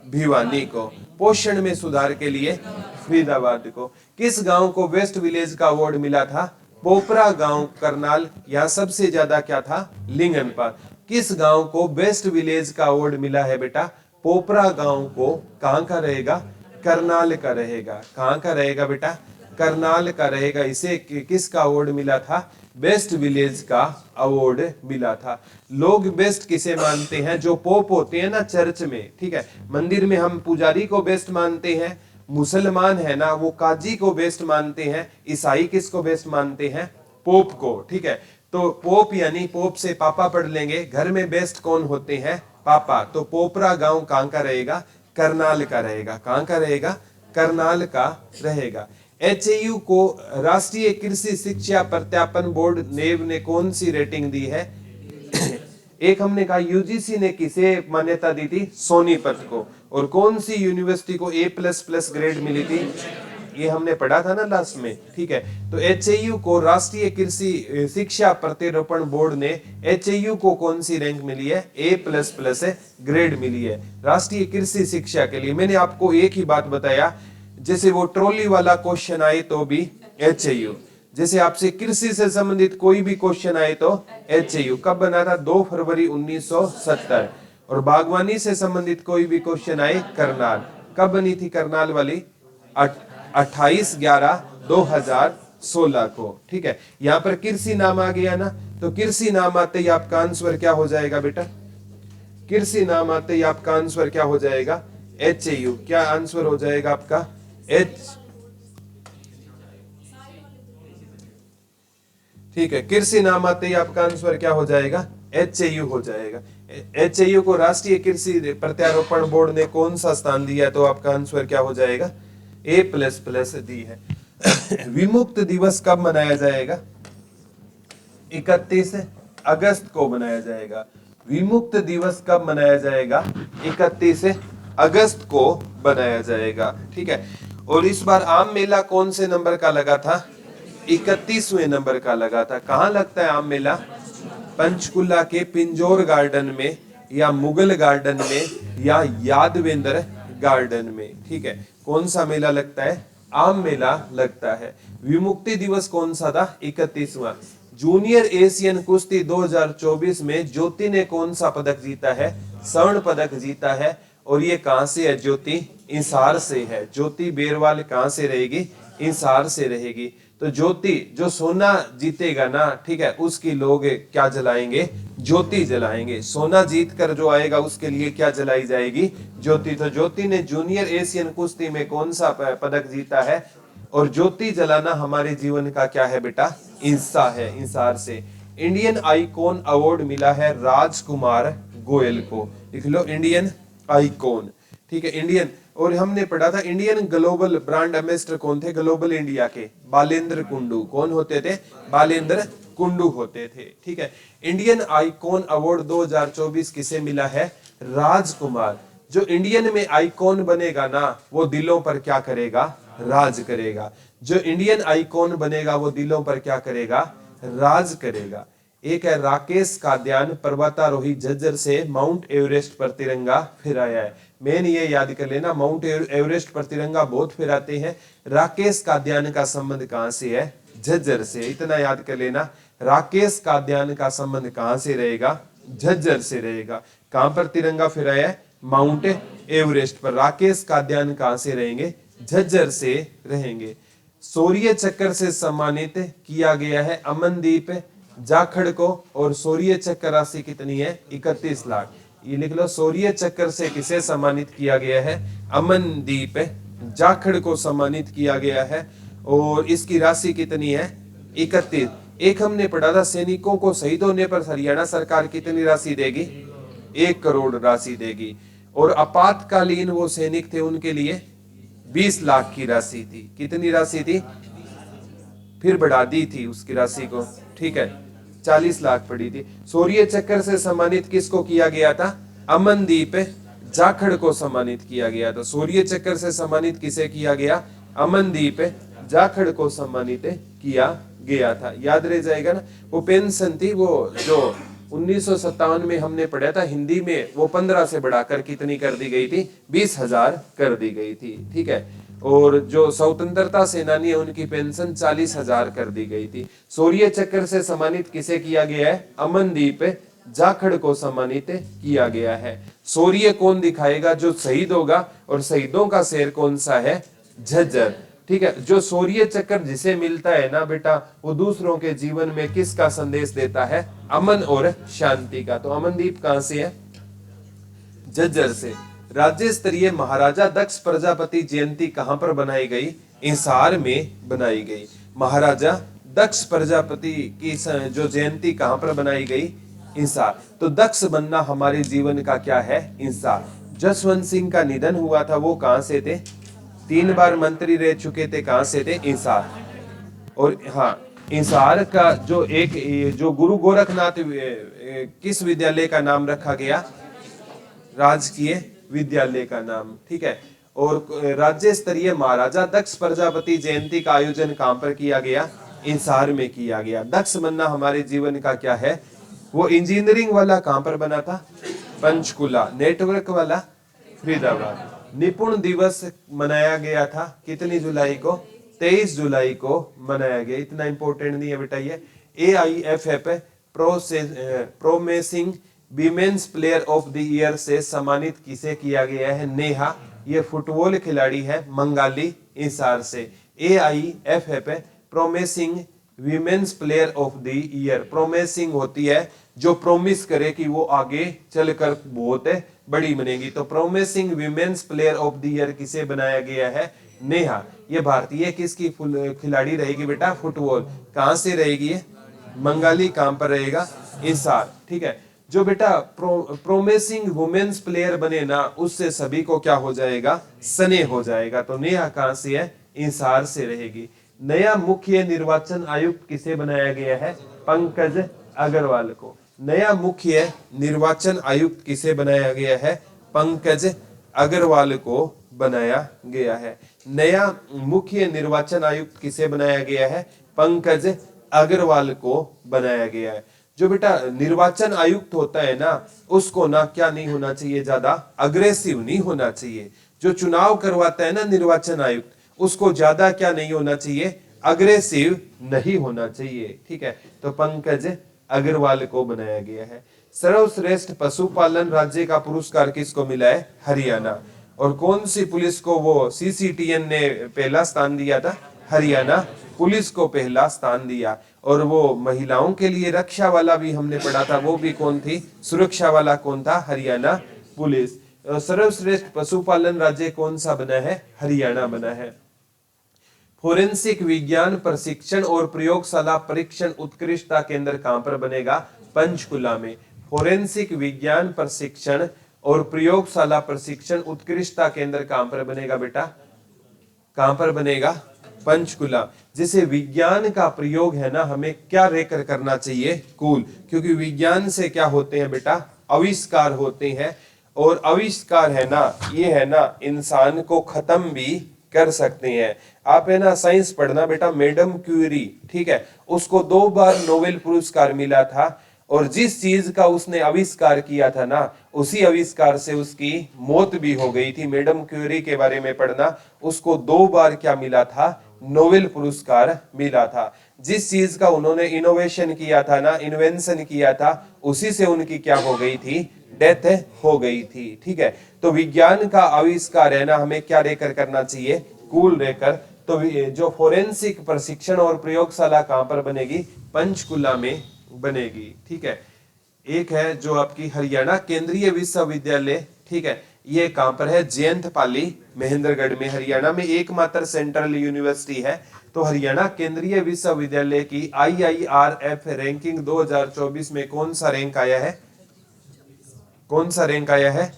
Speaker 1: भिवानी को। पोषण में सुधार के लिए फरीदाबाद को। किस गांव को बेस्ट विलेज का अवार्ड मिला था? पोपरा गांव करनाल। यहाँ सबसे ज्यादा क्या था? लिंग अनुपात। किस गांव को बेस्ट विलेज का अवार्ड मिला है बेटा? पोपरा गांव को। कहां का रहेगा? करनाल का रहेगा। कहां का रहेगा बेटा? करनाल का रहेगा। इसे किसका अवार्ड मिला था? बेस्ट विलेज का अवार्ड मिला था। लोग बेस्ट किसे मानते हैं? जो पोप होते हैं ना चर्च में, ठीक है। मंदिर में हम पुजारी को बेस्ट मानते हैं। मुसलमान है ना, वो काजी को बेस्ट मानते हैं। ईसाई किसको बेस्ट मानते हैं? पोप को, ठीक है। तो पोप यानी पोप से पापा पढ़ लेंगे। घर में बेस्ट कौन होते हैं? पापा। तो पोपरा गांव कहां का रहेगा? करनाल का रहेगा। कहां का रहेगा? करनाल का रहेगा। एचएयू को राष्ट्रीय कृषि शिक्षा प्रत्यापन बोर्ड नेब ने कौन सी रेटिंग दी है? एक हमने कहा यूजीसी ने किसे मान्यता दी थी? सोनीपत को। और कौन सी यूनिवर्सिटी को A++ ग्रेड मिली थी? ये हमने पढ़ा था ना लास्ट में, ठीक है। तो एचएयू को, राष्ट्रीय कृषि शिक्षा प्रत्यारोपण बोर्ड ने एचएयू को कौन सी रैंक मिली है? A++ ग्रेड मिली है राष्ट्रीय कृषि शिक्षा के लिए। मैंने आपको एक ही बात बताया, जैसे वो ट्रॉली वाला क्वेश्चन आए तो भी एचएयू, जैसे आपसे कृषि से संबंधित कोई भी क्वेश्चन आए तो एचएयू। कब बना था? 2 फरवरी 1970। और बागवानी से संबंधित कोई भी क्वेश्चन आए, करनाल। कब बनी थी करनाल वाली? 28/11/2016 को, ठीक है। यहाँ पर कृषि नाम आ गया ना, तो कृषि नाम आते ही आपका आंसर क्या हो जाएगा बेटा? कृषि नाम आते ही आपका आंसर क्या हो जाएगा? एचएयू। क्या आंसर हो जाएगा आपका? ठीक है। कृषि नाम आते ही आपका आंसर क्या हो जाएगा? एचएयू हो जाएगा। एचएयू को राष्ट्रीय कृषि प्रत्यारोपण बोर्ड ने कौन सा स्थान दिया? तो आपका आंसर क्या हो जाएगा? A++ दी है। विमुक्त दिवस कब मनाया जाएगा? 31 अगस्त को मनाया जाएगा। विमुक्त दिवस कब मनाया जाएगा? 31 अगस्त को बनाया जाएगा, ठीक है। और इस बार आम मेला कौन से नंबर का लगा था? 31वें नंबर का लगा था। कहां लगता है आम मेला? पंचकुला के पिंजौर गार्डन में, या मुगल गार्डन में, या यादवेंद्र गार्डन में, ठीक है। कौन सा मेला लगता है? आम मेला लगता है। विमुक्ति दिवस कौन सा था? 31वां। जूनियर एशियन कुश्ती 2024 में ज्योति ने कौन सा पदक जीता है? स्वर्ण पदक जीता है। और ये कहां से है? ज्योति इंसार से है। ज्योति बेरवाल कहां से रहेगी? इंसार से रहेगी। तो ज्योति, जो सोना जीतेगा ना, ठीक है, उसकी लोग क्या जलाएंगे? ज्योति जलाएंगे। सोना जीत कर जो आएगा उसके लिए क्या जलाई जाएगी? ज्योति। तो ज्योति ने जूनियर एशियन कुश्ती में कौन सा पदक जीता है? और ज्योति जलाना हमारे जीवन का क्या है बेटा? इंसा है, इंसार से। इंडियन आइकॉन अवार्ड मिला है राजकुमार गोयल को। लिख लो इंडियन आइकॉन, ठीक है, इंडियन। और हमने पढ़ा था इंडियन ग्लोबल ब्रांड एम्बेसडर कौन थे ग्लोबल इंडिया के? बालेंद्र कुंडू। कौन होते थे? बालेंद्र कुंडू होते थे, ठीक है। इंडियन आइकॉन अवार्ड 2024 किसे मिला है? राजकुमार। जो इंडियन में आइकॉन बनेगा ना, वो दिलों पर क्या करेगा? राज करेगा। जो इंडियन आइकॉन बनेगा वो दिलों पर क्या करेगा? राज करेगा। एक है राकेश काद्यान, पर्वतारोही झज्जर से माउंट एवरेस्ट पर तिरंगा फहराया है। मेन ये याद कर लेना, माउंट एवरेस्ट पर तिरंगा बहुत फहराते हैं। राकेश काद्यान का संबंध कहां से है? झज्जर से। इतना याद कर लेना, राकेश काद्यान का संबंध कहां से रहेगा? झज्जर से रहेगा। कहां पर तिरंगा फहराया है? माउंट एवरेस्ट पर। राकेश काद्यान कहां से रहेंगे? झज्जर से रहेंगे। शौर्य चक्र से सम्मानित किया गया है अमनदीप जाखड़ को, और शौर्य चक्र राशि कितनी है? 31 लाख। ये लिख लो, शौर्य चक्र से किसे सम्मानित किया गया है? अमनदीप जाखड़ को सम्मानित किया गया है, और इसकी राशि कितनी है? 31। एक हमने पढ़ा था, सैनिकों को शहीद होने पर हरियाणा सरकार कितनी राशि देगी? 1 करोड़ राशि देगी। और आपातकालीन वो सैनिक थे, उनके लिए 20 लाख की राशि थी। कितनी राशि थी? फिर बढ़ा दी थी उसकी राशि को, ठीक है, 40 लाख पड़ी थी। शौर्य चक्र से सम्मानित किसको किया गया था? अमनदीप जाखड़ को सम्मानित किया गया था। शौर्य चक्र से सम्मानित किसे किया गया? अमनदीप जाखड़ को सम्मानित किया गया था। याद रह जाएगा ना। वो पेंशन थी, वो जो 1957 में हमने पढ़ा था हिंदी में, वो 15 से बढ़ाकर कितनी कर दी गई थी? 20,000 कर दी गई थी, ठीक है। और जो स्वतंत्रता सेनानी है उनकी पेंशन 40,000 कर दी गई थी। शौर्य चक्र से सम्मानित किसे किया गया है? अमनदीप जाखड़ को सम्मानित किया गया है। शौर्य कौन दिखाएगा? जो शहीद होगा, और शहीदों का शहर कौन सा है? झज्जर, ठीक है। जो शौर्य चक्र जिसे मिलता है ना बेटा, वो दूसरों के जीवन में किसका संदेश देता है? अमन और शांति का। तो अमनदीप कहां से है? झज्जर से। राज्य स्तरीय महाराजा दक्ष प्रजापति जयंती कहां पर बनाई गई? इंसार में बनाई गई। महाराजा दक्ष प्रजापति की जो जयंती कहां पर बनाई गई? इंसार। तो दक्ष बनना हमारे जीवन का क्या है? इंसार। जसवंत सिंह का निधन हुआ था, वो कहां से थे? 3 बार मंत्री रह चुके थे, कहां से थे? इंसार। और हाँ, इंसार का जो गुरु गोरखनाथ किस विद्यालय का नाम रखा गया? राजकीय विद्यालय का नाम, ठीक है। और राज्य स्तरीय महाराजा दक्ष प्रजापति जयंती का आयोजन कहां पर किया गया? इंसार में किया गया। दक्ष बनना हमारे जीवन का क्या है? वो इंजीनियरिंग वाला कहां पर बना था? पंचकुला। नेटवर्क वाला फरीदाबाद। निपुण दिवस मनाया गया था कितनी जुलाई को? 23 जुलाई को मनाया गया। इतना इंपॉर्टेंट नहीं है बेटा ये। AIFF promising women's player of the year से सम्मानित किसे किया गया है? नेहा। ये फुटबॉल खिलाड़ी है मंगाली इंसार से। AIFF promising women's player of the year. Promising होती है जो प्रोमिस करे कि वो आगे चलकर बहुत बड़ी बनेगी। तो promising women's player of the year किसे बनाया गया है? नेहा। ये भारतीय किसकी खिलाड़ी रहेगी बेटा? फुटबॉल। कहां से रहेगी ये? मंगाली। कहां पर रहेगा? इंसार, ठीक है। जो बेटा प्रोमिसिंग वुमेन्स प्लेयर बने ना, उससे सभी को क्या हो जाएगा? स्नेह हो जाएगा। तो नेहा कहां से है? इंसार से रहेगी। नया मुख्य निर्वाचन आयुक्त किसे बनाया गया है? पंकज अग्रवाल को। नया मुख्य निर्वाचन आयुक्त किसे बनाया गया है? पंकज अग्रवाल को बनाया गया है। नया मुख्य निर्वाचन आयुक्त किसे बनाया गया है? पंकज अग्रवाल को बनाया गया है। जो बेटा निर्वाचन आयुक्त होता है ना, उसको ना क्या नहीं होना चाहिए? ज्यादा अग्रेसिव नहीं होना चाहिए। जो चुनाव करवाता है ना निर्वाचन आयुक्त, उसको ज्यादा क्या नहीं होना चाहिए? अग्रेसिव नहीं होना चाहिए, ठीक है। तो पंकज अग्रवाल को बनाया गया है। सर्वश्रेष्ठ पशुपालन राज्य का पुरस्कार किसको मिला है? हरियाणा। और कौन सी पुलिस को वो CCTN ने पहला स्थान दिया था? हरियाणा पुलिस को पहला स्थान दिया। और वो महिलाओं के लिए रक्षा वाला भी हमने पढ़ा था, वो भी कौन थी, सुरक्षा वाला कौन था, हरियाणा पुलिस। सर्वश्रेष्ठ पशुपालन राज्य कौन सा बना है, हरियाणा बना है। फोरेंसिक विज्ञान प्रशिक्षण और प्रयोगशाला परीक्षण उत्कृष्टता केंद्र कहां पर बनेगा, पंचकुला में। फोरेंसिक विज्ञान प्रशिक्षण और प्रयोगशाला प्रशिक्षण उत्कृष्टता केंद्र कहां पर बनेगा बेटा, कहां पर बनेगा, पंचकुला। जैसे विज्ञान का प्रयोग है ना, हमें क्या लेकर करना चाहिए, कूल, क्योंकि विज्ञान से क्या होते हैं बेटा, आविष्कार होते हैं। और आविष्कार है ना, ये है ना इंसान को खत्म भी कर सकते हैं। आप है ना साइंस पढ़ना बेटा, मैडम क्यूरी, ठीक है, उसको 2 बार नोबेल पुरस्कार मिला था। और जिस चीज का उसने आविष्कार किया था ना, उसी आविष्कार से उसकी मौत भी हो गई थी। मैडम क्यूरी के बारे में पढ़ना, उसको 2 बार क्या मिला था, नोबेल पुरस्कार मिला था। जिस चीज का उन्होंने इनोवेशन किया था ना, इन्वेंशन किया था, उसी से उनकी क्या हो गई थी, डेथ हो गई थी। ठीक है, तो विज्ञान का आविष्कार है ना, हमें क्या लेकर करना चाहिए, कूल लेकर। तो जो फोरेंसिक प्रशिक्षण और प्रयोगशाला कहां पर बनेगी, पंचकुला में बनेगी। ठीक है, एक है जो आपकी हरियाणा केंद्रीय विश्वविद्यालय, ठीक है, ये कहां पर है, जयंत पाली महेंद्रगढ़ में। हरियाणा में एकमात्र सेंट्रल यूनिवर्सिटी है। तो हरियाणा केंद्रीय विश्वविद्यालय की IIRF रैंकिंग 2024 में कौन सा रैंक आया है, कौन सा रैंक आया है,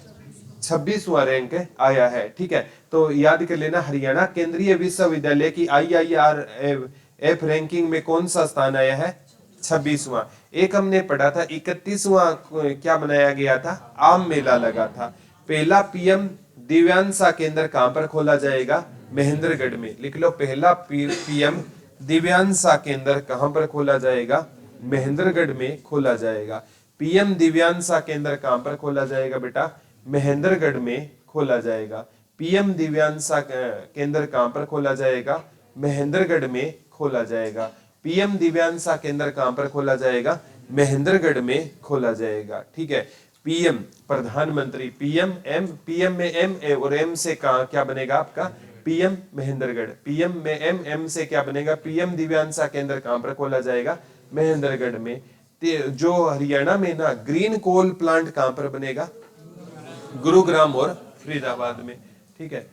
Speaker 1: 26वां रैंक आया है। ठीक है, तो याद कर लेना, हरियाणा केंद्रीय विश्वविद्यालय की IIRF रैंकिंग में कौन सा स्थान आया है, 26वां। एक हमने पढ़ा था 31वां क्या बनाया गया था, आम मेला लगा था। पहला PM दिव्यांशा केंद्र कहां पर खोला जाएगा, महेंद्रगढ़ में। लिख लो, पहला PM दिव्यांशा केंद्र कहां पर खोला जाएगा, महेंद्रगढ़ में खोला जाएगा। PM दिव्यांशा केंद्र कहां पर खोला जाएगा बेटा, महेंद्रगढ़ में खोला जाएगा। PM दिव्यांशा केंद्र कहां पर खोला जाएगा, महेंद्रगढ़ में खोला जाएगा। PM दिव्यांशा केंद्र कहां पर खोला जाएगा, महेंद्रगढ़ में खोला जाएगा। ठीक है, PM प्रधानमंत्री, PM में M और M से कहां क्या बनेगा आपका, PM महेंद्रगढ़। PM में M से क्या बनेगा, PM दिव्यांशा केंद्र कहां पर खोला जाएगा, महेंद्रगढ़ में। जो हरियाणा में ना ग्रीन कोल प्लांट कहां पर बनेगा, गुरुग्राम और फरीदाबाद में। ठीक है,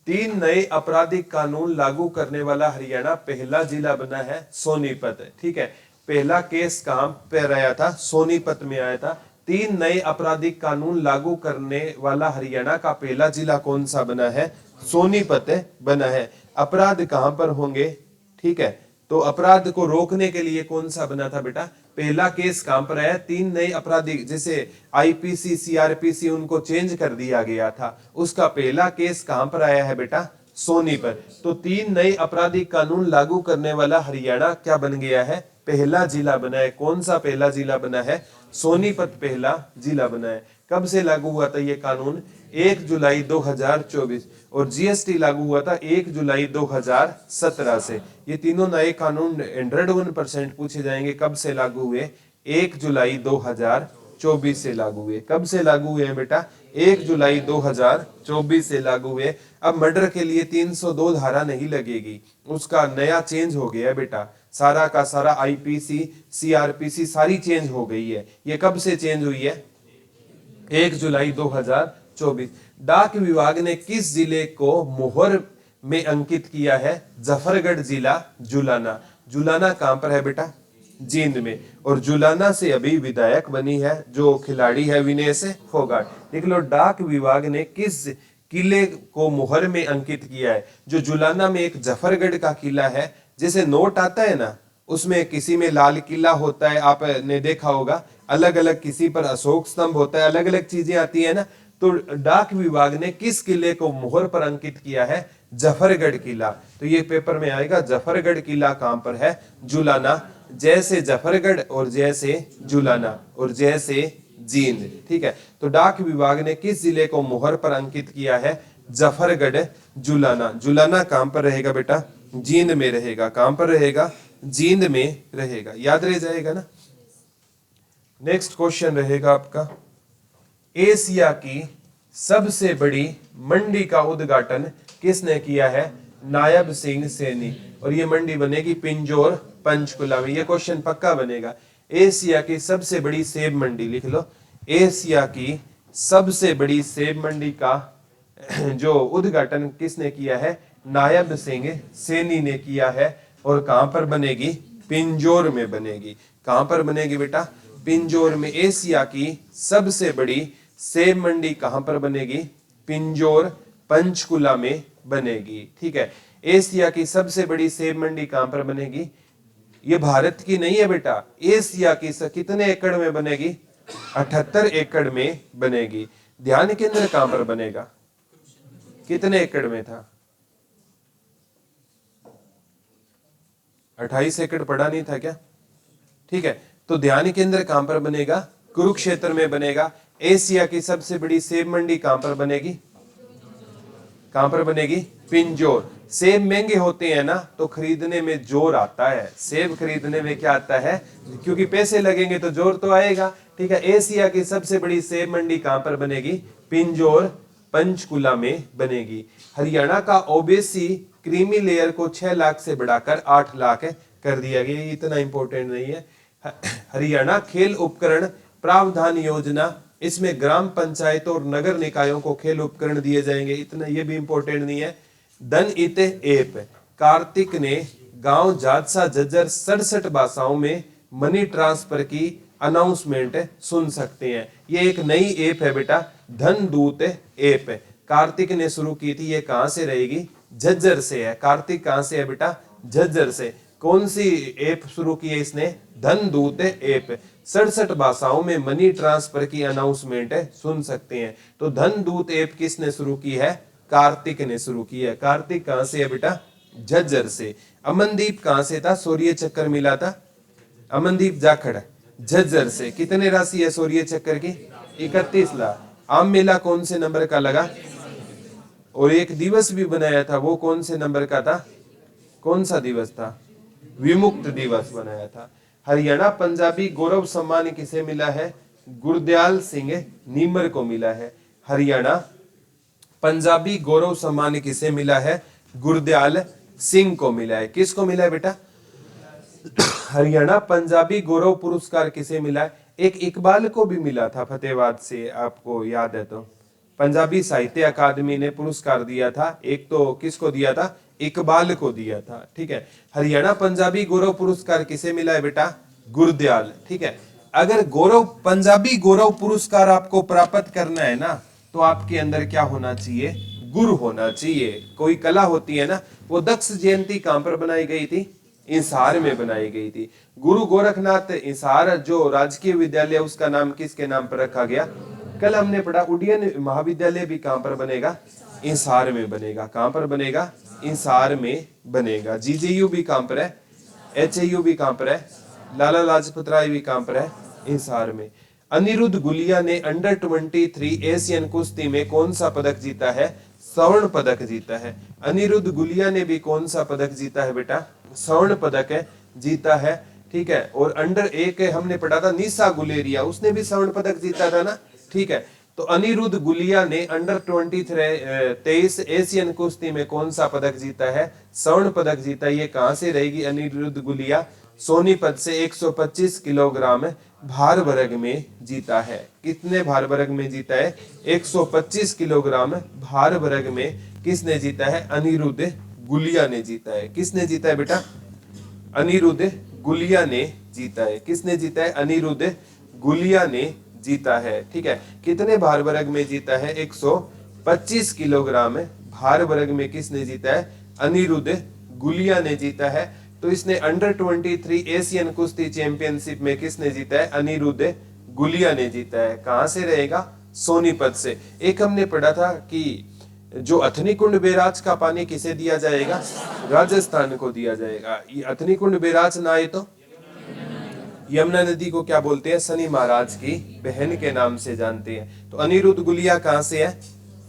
Speaker 1: 3 नए आपराधिक कानून लागू करने वाला हरियाणा पहला जिला बना है, सोनीपत। ठीक है, पहला केस कहां पर आया था, सोनीपत में आया था। 3 नए आपराधिक कानून लागू करने वाला हरियाणा का पहला जिला कौन सा बना है, सोनीपत बना है। अपराध कहां पर होंगे, ठीक है, तो अपराध को रोकने के लिए कौन सा बना था बेटा, पहला केस कहां पर आया, 3 नए आपराधिक, जैसे IPC CRPC उनको चेंज कर दिया गया था, उसका पहला केस कहां पर आया है बेटा, सोनीपत। तो 3 नए आपराधिक कानून लागू करने वाला हरियाणा क्या बन गया है, पहला जिला बना है। कौन सा पहला जिला बना है, सोनीपत पहला जिला बना है। कब से लागू हुआ था ये कानून, 1 जुलाई 2024। और GST लागू हुआ था 1 जुलाई 2017 से। ये तीनों नए कानून 101% पूछे जाएंगे, कब से लागू हुए, 1 जुलाई 2024 से लागू हुए। कब से लागू हुए बेटा, 1 जुलाई 2024 से लागू हुए। अब मर्डर के लिए 302 धारा नहीं लगेगी, उसका नया चेंज हो गया बेटा, सारा का सारा IPC CRPC सारी चेंज हो गई है। ये कब से चेंज हुई है, 1 जुलाई 2024। डाक विभाग ने किस जिले को मोहर में अंकित किया है, जफरगढ़ जिला जुलाना। जुलाना कहां पर है बेटा, जींद में। और जुलाना से अभी विधायक बनी है जो खिलाड़ी है, विनेश फोगाट। देख लो, डाक विभाग ने किस किले को मोहर में अंकित किया है, जो जुलाना में एक जफरगढ़ का किला है। जैसे नोट आता है ना, उसमें किसी में लाल किला होता है, आपने देखा होगा, अलग अलग किसी पर अशोक स्तंभ होता है, अलग अलग चीजें आती है ना। तो डाक विभाग ने किस किले को मोहर पर अंकित किया है, जफरगढ़ किला। तो ये पेपर में आएगा, जफरगढ़ किला कहां पर है, जुलाना। जैसे जफरगढ़ और जैसे जुलाना और जैसे जींद। ठीक है, तो डाक विभाग ने किस जिले को मोहर पर अंकित किया है, जफरगढ़ जुलाना। जुलाना कहां पर रहेगा बेटा, जींद में रहेगा। कहां पर रहेगा, जींद में रहेगा, याद रह जाएगा ना। नेक्स्ट क्वेश्चन रहेगा आपका, एशिया की सबसे बड़ी मंडी का उद्घाटन किसने किया है, नायब सिंह सैनी, और ये मंडी बनेगी पिंजौर पंचकुला में। ये क्वेश्चन पक्का बनेगा। एशिया की सबसे बड़ी सेब मंडी, लिख लो, एशिया की सबसे बड़ी सेब मंडी का जो उद्घाटन किसने किया है? नायब सिंह सैनी ने किया है। और कहां पर बनेगी? पिंजौर में बनेगी। कहां पर बनेगी बेटा? पिंजौर में। एशिया की सबसे बड़ी सेब मंडी कहां पर बनेगी? पिंजौर पंचकुला में बनेगी। ठीक है, एशिया की सबसे बड़ी सेब मंडी कहां पर बनेगी? ये भारत की नहीं है बेटा, एशिया की। कितने एकड़ में बनेगी? 78 एकड़ में बनेगी। ध्यान केंद्र कहां पर बनेगा? कितने एकड़ में था? 28 एकड़ पड़ा नहीं था क्या? ठीक है, तो ध्यान केंद्र कहां पर बनेगा? कुरुक्षेत्र में बनेगा। एशिया की सबसे बड़ी सेब मंडी कहां पर बनेगी? कहां पर बनेगी? पिंजौर। सेब महंगे होते हैं ना, तो खरीदने में जोर आता है। सेब खरीदने में क्या आता है? क्योंकि पैसे लगेंगे तो जोर तो आएगा। ठीक है, एशिया की सबसे बड़ी सेब मंडी कहां पर बनेगी? पिंजौर पंचकुला में बनेगी। हरियाणा का ओबीसी क्रीमी लेयर को 6 लाख से बढ़ाकर 8 लाख कर दिया गया। ये इतना इंपॉर्टेंट नहीं है। हरियाणा खेल उपकरण प्रावधान योजना, इसमें ग्राम पंचायतों और नगर निकायों को खेल उपकरण दिए जाएंगे। इतना ये भी इंपॉर्टेंट नहीं है। धन इत ऐप, कार्तिक ने गांव जादसा जज्जर 67 भाषाओं में मनी ट्रांसफर की अनाउंसमेंट सुन सकते हैं। ये एक नई ऐप है बेटा, धन दूत ऐप। कार्तिक ने शुरू की थी। ये कहां से रहेगी? झज्जर से है। कार्तिक कहां से है बेटा? झज्जर से। कौन सी ऐप शुरू की है इसने? धन दूत ऐप। 67 भाषाओं में मनी ट्रांसफर की अनाउंसमेंट सुन सकते हैं। तो धन दूत ऐप किसने शुरू की है? कार्तिक ने शुरू की है। कार्तिक कहां से है बेटा? झज्जर से। अमनदीप कहां से था? सूर्य चक्कर मिला था। अमनदीप जाखड़ झज्जर से। कितने राशि है सूर्य चक्कर की? 31 लाख। आम मेला कौन से नंबर का लगा? और एक दिवस भी बनाया था, वो कौन से नंबर का था? कौन सा दिवस था? विमुक्त दिवस बनाया था। हरियाणा पंजाबी गौरव सम्मान किसे मिला है? गुरदयाल सिंह नीमर को मिला है। हरियाणा पंजाबी गौरव सम्मान किसे मिला है? गुरदयाल सिंह को मिला है। किसको मिला है बेटा? हरियाणा पंजाबी गौरव पुरस्कार किसे मिला है? एक इकबाल को भी मिला था फतेहाबाद से, आपको याद है तो। पंजाबी साहित्य अकादमी ने पुरस्कार दिया था। एक तो किसको दिया था? इकबाल को दिया था। ठीक है, हरियाणा पंजाबी गौरव पुरस्कार किसे मिला है बेटा? गुरदयाल। ठीक है, अगर गौरव पंजाबी गौरव पुरस्कार आपको प्राप्त करना है ना, तो आपके अंदर क्या होना चाहिए? गुरु होना चाहिए। कोई कला होती है ना, वो दक्ष जयंती कहां पर बनाई गई थी? इंसार में बनाई गई थी। गुरु गोरखनाथ इंसार जो राजकीय विद्यालय, उसका नाम किसके नाम पर रखा गया? कल हमने पढ़ा उड्डयन महाविद्यालय भी कहां पर बनेगा? इंसार में बनेगा। कहां पर बनेगा? इंसार में बनेगा। जीजेयू भी कहां पर है? एचएयू भी कहां पर है? लाला लाजपत राय भी कहां पर है? इंसार में। अनिरुद्ध गुलिया ने अंडर 23 एशियन कुश्ती में कौन सा पदक जीता है? स्वर्ण पदक जीता है। अनिरुद्ध गुलिया ने भी कौन सा पदक जीता है बेटा? स्वर्ण पदक है जीता है। ठीक है, और अंडर 1 हमने पढ़ा था निशा गुलेरिया, उसने भी स्वर्ण पदक जीता था ना। ठीक है, तो अनिरुद्ध गुलिया ने अंडर 23 एशियन कुश्ती में कौन सा पदक जीता है? स्वर्ण पदक जीता। ये कहां से रहेगी अनिरुद्ध गुलिया? सोनीपत से 125 किलोग्राम भार वर्ग में जीता है। कितने भार वर्ग में जीता है? 125 किलोग्राम भार वर्ग में किसने जीता है? अनिरुद्ध गुलिया ने जीता है। किसने जीता है बेटा? अनिरुद्ध गुलिया ने जीता है। किसने जीता है? अनिरुद्ध गुलिया ने जीता है। ठीक है, कितने भार वर्ग में जीता है? 125 किलोग्राम भार वर्ग में किसने जीता है? अनिरुद्ध गुलिया ने जीता है। तो इसने अंडर 23 एशियन कुश्ती चैंपियनशिप में किसने जीता है? अनिरुद्ध गुलिया ने जीता है। कहां से रहेगा? सोनीपत से। एक हमने पढ़ा था कि जो अथनी कुंड बैराज का पानी किसे दिया जाएगा? राजस्थान को दिया जाएगा। ये अथनी कुंड बैराज ना आए तो यमुना नदी को क्या बोलते हैं? शनि महाराज की बहन के नाम से जानते हैं। तो अनिरुद्ध गुलिया कहां से है?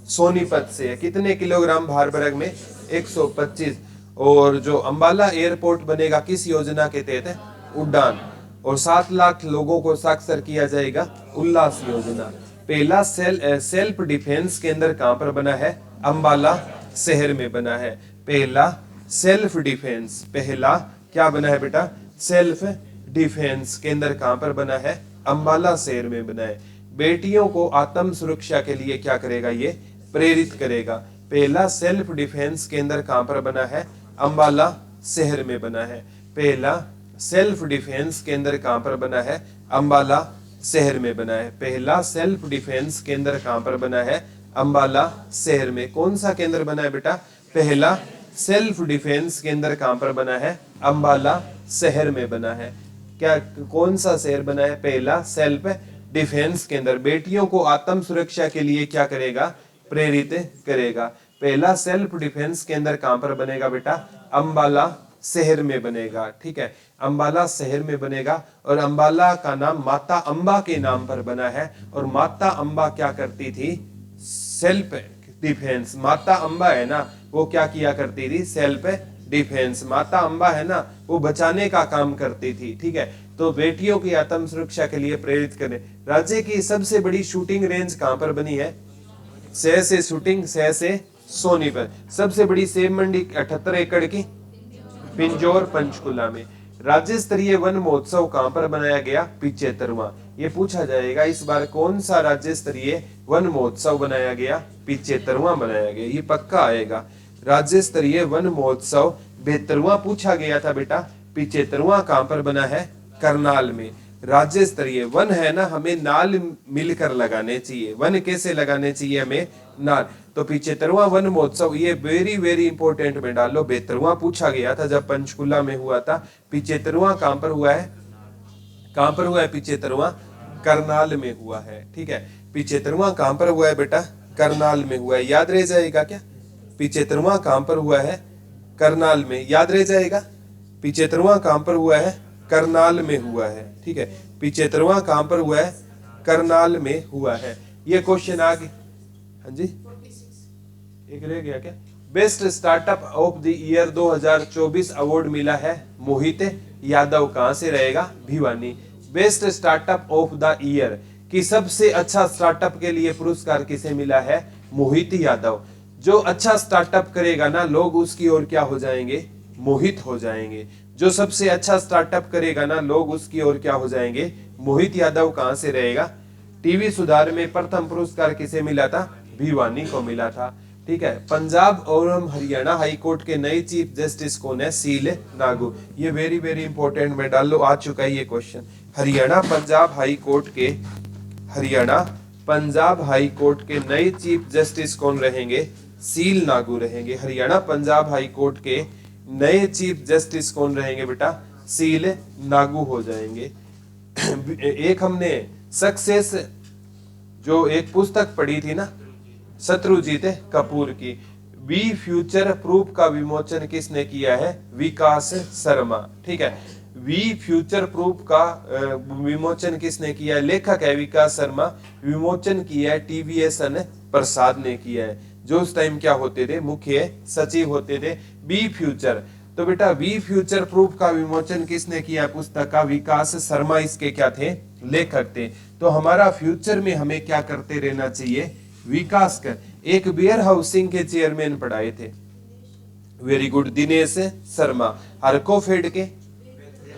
Speaker 1: सोनीपत से है। कितने किलोग्राम भार वर्ग में? 125। और जो अंबाला एयरपोर्ट बनेगा किस योजना के तहत? उड़ान। और 7 लाख लोगों को साक्षर किया जाएगा उल्लास योजना। पहला सेल्फ डिफेंस केंद्र कहां पर बना है? अंबाला शहर में बना है। पहला सेल्फ डिफेंस, पहला क्या बना है बेटा, सेल्फ डिफेंस केंद्र कहां पर बना है, अंबाला शहर में बना है। बेटियों को आत्म सुरक्षा के लिए क्या करेगा, ये प्रेरित करेगा। पहला सेल्फ डिफेंस केंद्र कहां पर बना है, अंबाला शहर में बना है। पहला सेल्फ डिफेंस केंद्र कहां पर बना है, अंबाला शहर में बना है। पहला सेल्फ डिफेंस केंद्र कहां पर बना है, अंबाला शहर में। कौन सा केंद्र बना है बेटा, पहला सेल्फ डिफेंस केंद्र कहां पर बना है, अंबाला शहर में बना है। क्या कौन सा शहर बना है, पहला सेल्फ डिफेंस केंद्र। बेटियों को आत्म सुरक्षा के लिए क्या करेगा, प्रेरित करेगा। पहला सेल्फ डिफेंस केंद्र कहां पर बनेगा बेटा, अंबाला शहर में बनेगा। ठीक है, अंबाला शहर में बनेगा। और अंबाला का नाम माता अंबा के नाम पर बना है। और माता अंबा क्या करती थी, सेल्फ डिफेंस। माता अंबा है ना, वो क्या किया करती थी, सेल्फ डिफेंस। माता अंबा है ना, वो बचाने का काम करती थी। ठीक है, तो बेटियों की आत्म सुरक्षा के लिए प्रेरित करें। राज्य की सबसे बड़ी शूटिंग रेंज कहां पर बनी है, सह से शूटिंग, सह से सोनीपत। सबसे बड़ी सेब मंडी 78 एकड़ की पिंजौर पंचकुला में। राज्य स्तरीय वन महोत्सव कहां पर बनाया गया, 75वां। ये पूछा जाएगा इस बार कौन सा राज्य स्तरीय वन महोत्सव बनाया गया, 75वां बनाया गया, ये पक्का आएगा। राज्य स्तरीय वन महोत्सव 72वां पूछा गया था बेटा, 75वां कहां पर बना है, करनाल में। राज्य स्तरीय वन है ना, हमें नाल मिलकर लगाने चाहिए। वन कैसे लगाने चाहिए हमें, नाल। तो 75वां वन महोत्सव, ये वेरी वेरी इंपॉर्टेंट में डालो। 72वां पूछा गया था जब पंचकुला में हुआ था। 75वां कहां पर हुआ है, कहां पर हुआ है 75वां, करनाल में हुआ है। ठीक है, 75वां कहां पर हुआ है बेटा, करनाल में हुआ है। याद रह जाएगा क्या, 75वां कहां पर हुआ है, करनाल में। याद रह जाएगा, 75वां कहां पर हुआ है, करनाल में हुआ है। ठीक है, 75वां कहां पर हुआ है, करनाल में हुआ है। ये क्वेश्चन आ गया। हाँ जी, एक रह गया क्या, best startup of the year 2024 award मिला है मोहित यादव। कहां से रहेगा, Bhiwani. Best startup of the year की सबसे अच्छा स्टार्टअप के लिए पुरस्कार किसे मिला है, मोहित यादव। जो अच्छा स्टार्टअप करेगा ना, लोग उसकी ओर क्या हो जाएंगे, मोहित हो जाएंगे। जो सबसे अच्छा स्टार्टअप करेगा ना, लोग उसकी ओर क्या हो जाएंगे, मोहित यादव। कहां से रहेगा, टीवी सुधार में प्रथम पुरस्कार किसे मिला था, भिवानी को मिला था। ठीक है, पंजाब और हरियाणा हाई कोर्ट के नए चीफ जस्टिस कौन है, सील नागू। ये वेरी वेरी इंपॉर्टेंट में डाल लो, आ चुका है ये question. Haryana Punjab high court के, हरियाणा पंजाब हाई कोर्ट के नए चीफ जस्टिस कौन रहेंगे, सील नागू रहेंगे। हरियाणा पंजाब हाई कोर्ट के नए चीफ जस्टिस कौन रहेंगे बेटा, सील नागू हो जाएंगे। एक हमने सक्सेस जो एक पुस्तक पढ़ी थी ना, शत्रुजीत कपूर की, वी फ्यूचर प्रूफ का विमोचन किसने किया है, विकास शर्मा। ठीक है, वी फ्यूचर प्रूफ का विमोचन किसने किया है, लेखक है विकास शर्मा। विमोचन किया है टीवीएस प्रसाद ने किया है, जो उस टाइम क्या होते थे, मुख्य सचिव होते थे। वी फ्यूचर, तो बेटा वी फ्यूचर प्रूफ का विमोचन किसने किया, पुस्तक का विकास शर्मा इसके क्या थे, लेखक थे। तो हमारा फ्यूचर में हमें क्या करते रहना चाहिए, विकास कर। एक वेयर हाउसिंग के चेयरमैन पढ़ाए थे, वेरी गुड, दिनेश शर्मा। अर्कोफेड के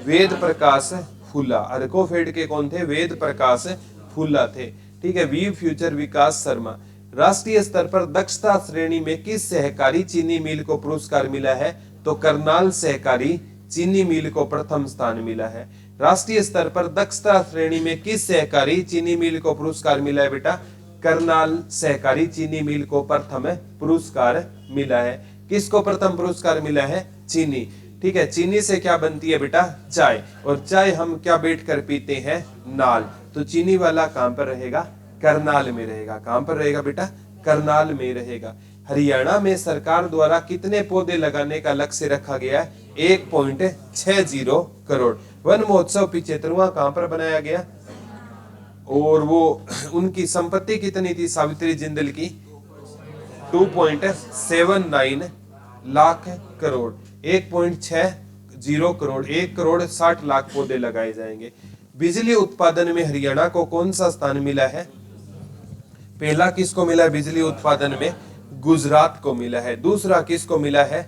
Speaker 1: वेद प्रकाश फुल्ला, अर्कोफेड के कौन थे, वेद प्रकाश फुल्ला थे। ठीक है, वी फ्यूचर विकास शर्मा। राष्ट्रीय स्तर पर दक्षता श्रेणी में किस सहकारी चीनी मिल को पुरस्कार मिला है, तो करनाल सहकारी चीनी मिल को प्रथम स्थान मिला है। राष्ट्रीय स्तर पर दक्षता श्रेणी में किस सहकारी चीनी मिल को पुरस्कार मिला है बेटा, करनाल सहकारी चीनी मिल को प्रथम पुरस्कार मिला है। किसको प्रथम पुरस्कार मिला है, चीनी। ठीक है, चीनी से क्या बनती है बेटा, चाय। और चाय हम क्या बैठ कर पीते हैं, नाल। तो चीनी वाला कहां पर रहेगा, करनाल में रहेगा। कहां पर रहेगा बेटा, करनाल में रहेगा। हरियाणा में सरकार द्वारा कितने पौधे लगाने का लक्ष्य रखा गया है, 1.60 करोड़। वन महोत्सव 75वां कहां पर बनाया गया, और वो उनकी संपत्ति कितनी थी सावित्री जिंदल की, 2.79 लाख करोड़। 1.60 करोड़, 1 करोड़ 60 लाख पौधे लगाए जाएंगे। बिजली उत्पादन में हरियाणा को कौन सा स्थान मिला है, पहला किसको मिला है बिजली उत्पादन में, गुजरात को मिला है। दूसरा किसको मिला है,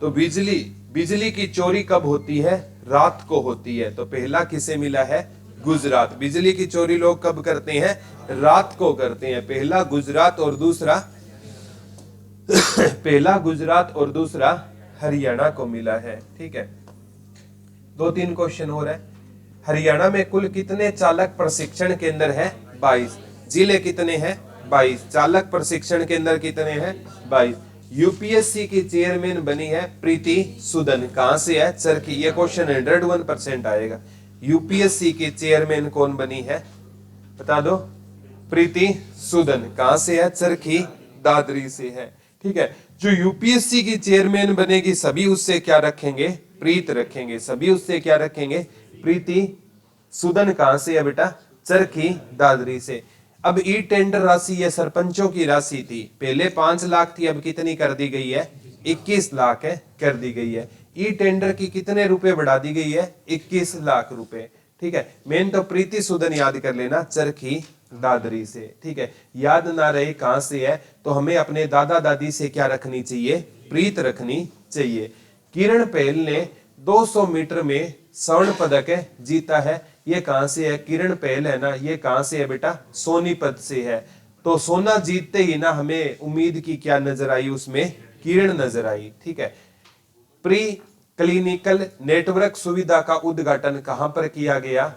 Speaker 1: तो बिजली की चोरी कब होती है? रात को होती है। तो पहला किसे मिला है? गुजरात। बिजली की चोरी लोग कब करते हैं? रात को करते हैं। पहला गुजरात और दूसरा पहला गुजरात और दूसरा हरियाणा को मिला है। ठीक है, 2-3 क्वेश्चन हो रहा है। हरियाणा में कुल कितने चालक प्रशिक्षण केंद्र है? 22। जिले कितने हैं? 22। चालक प्रशिक्षण केंद्र कितने हैं? 22। यूपीएससी की चेयरमैन बनी है प्रीति सूदन। कहां से है? चरखी। ये क्वेश्चन 101% आएगा। यूपीएससी की चेयरमैन कौन बनी है? बता दो। प्रीति सूदन। कहां से है? चरखी दादरी से है। ठीक है, जो यूपीएससी की चेयरमैन बनेगी सभी उससे क्या रखेंगे? प्रीत रखेंगे। सभी उससे क्या रखेंगे? प्रीति सूदन। कहां से है बेटा? चरखी दादरी से। अब ई टेंडर राशि ये सरपंचों की राशि थी, पहले 5 लाख थी, अब कितनी कर दी गई है? 21 लाख है, कर दी गई है। ई टेंडर की कितने रुपए बढ़ा दी गई है? 21 लाख रुपए। ठीक है, मेन तो प्रीति सूदन याद कर लेना, चरखी दादरी से। ठीक है, याद ना रहे कहां से है तो हमें अपने दादा दादी से क्या रखनी चाहिए? प्रीत रखनी चाहिए। किरण पहल ने 200 मीटर में स्वर्ण पदक जीता है। ये कहां से है? किरण पहल है ना, ये कहां से है बेटा? सोनीपत से है। तो सोना जीतते ही ना हमें उम्मीद की क्या नजर आई? उसमें किरण नजर आई। ठीक है, प्री क्लिनिकल नेटवर्क सुविधा का उद्घाटन कहां पर किया गया?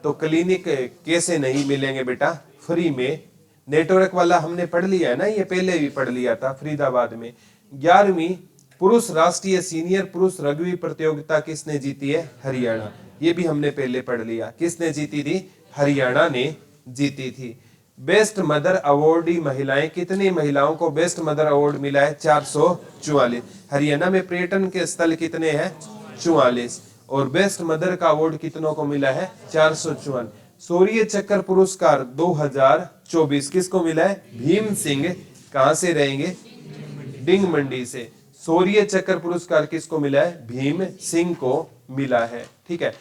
Speaker 1: तो क्लिनिक कैसे नहीं मिलेंगे बेटा? फ्री में। नेटवर्क वाला हमने पढ़ लिया है ना, ये पहले भी पढ़ लिया था, फरीदाबाद में। 11वीं पुरुष राष्ट्रीय सीनियर पुरुष रग्बी प्रतियोगिता किसने जीती है? हरियाणा। ये भी हमने पहले पढ़ लिया। किसने जीती थी? हरियाणा ने जीती थी। बेस्ट मदर अवार्डी महिलाएं, कितनी महिलाओं को बेस्ट मदर अवार्ड मिला है? 444। हरियाणा में पर्यटन के स्थल कितने हैं? 44। और बेस्ट मदर का अवार्ड कितनों को मिला है? 454। शौर्य चक्र पुरस्कार 2024 किसको मिला है? भीम सिंह। कहां से रहेंगे? डिंग मंडी से। शौर्य चक्र पुरस्कार किसको मिला है? भीम सिंह को मिला है। ठीक है,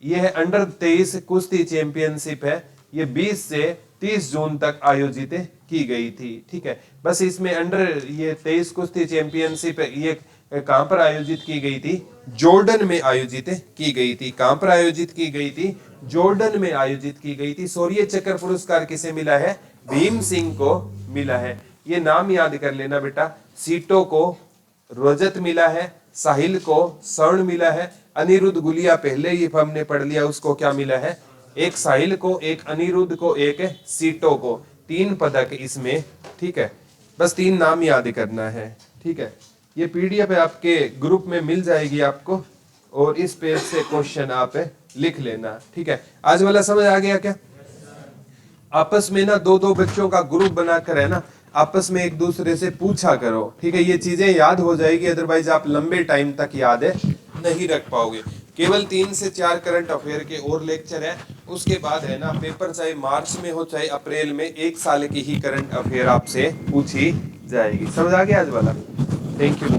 Speaker 1: यह अंडर 23 कुश्ती चैंपियनशिप है। ये 20 से 30 जून तक आयोजित की गई थी। ठीक है, बस इसमें अंडर ये 23 कुश्ती चैंपियनशिप ये कहां पर आयोजित की गई थी? जॉर्डन में आयोजित की गई थी। कहां पर आयोजित की गई थी? जॉर्डन में आयोजित की गई थी। शौर्य चक्र पुरस्कार किसे मिला है? भीम सिंह को मिला है। ये नाम याद कर लेना बेटा। सीटों को रजत मिला है, साहिल को स्वर्ण मिला है, अनिरुद्ध गुलिया पहले ही हमने पढ़ लिया, उसको क्या मिला है? एक साहिल को, एक अनिरुद्ध को, एक सीटों को। 3 पदक इसमें। ठीक है, बस 3 नाम याद करना है। ठीक है, ये पीडीएफ आपके ग्रुप में मिल जाएगी आपको, और इस पेज से क्वेश्चन आप लिख लेना। ठीक है, आज वाला समझ आ गया क्या? आपस में ना 2-2 बच्चों का ग्रुप बनाकर है ना, आपस में एक दूसरे से पूछा करो। ठीक है, ये चीजें याद हो जाएगी, अदरवाइज आप लंबे टाइम तक याद नहीं रख पाओगे। केवल 3 से 4 करंट अफेयर के और लेक्चर है, उसके बाद है ना पेपर चाहे मार्च में हो चाहे अप्रैल में, 1 साल की ही करंट अफेयर आपसे पूछी जाएगी। समझ आ गया आज वाला? Thank you.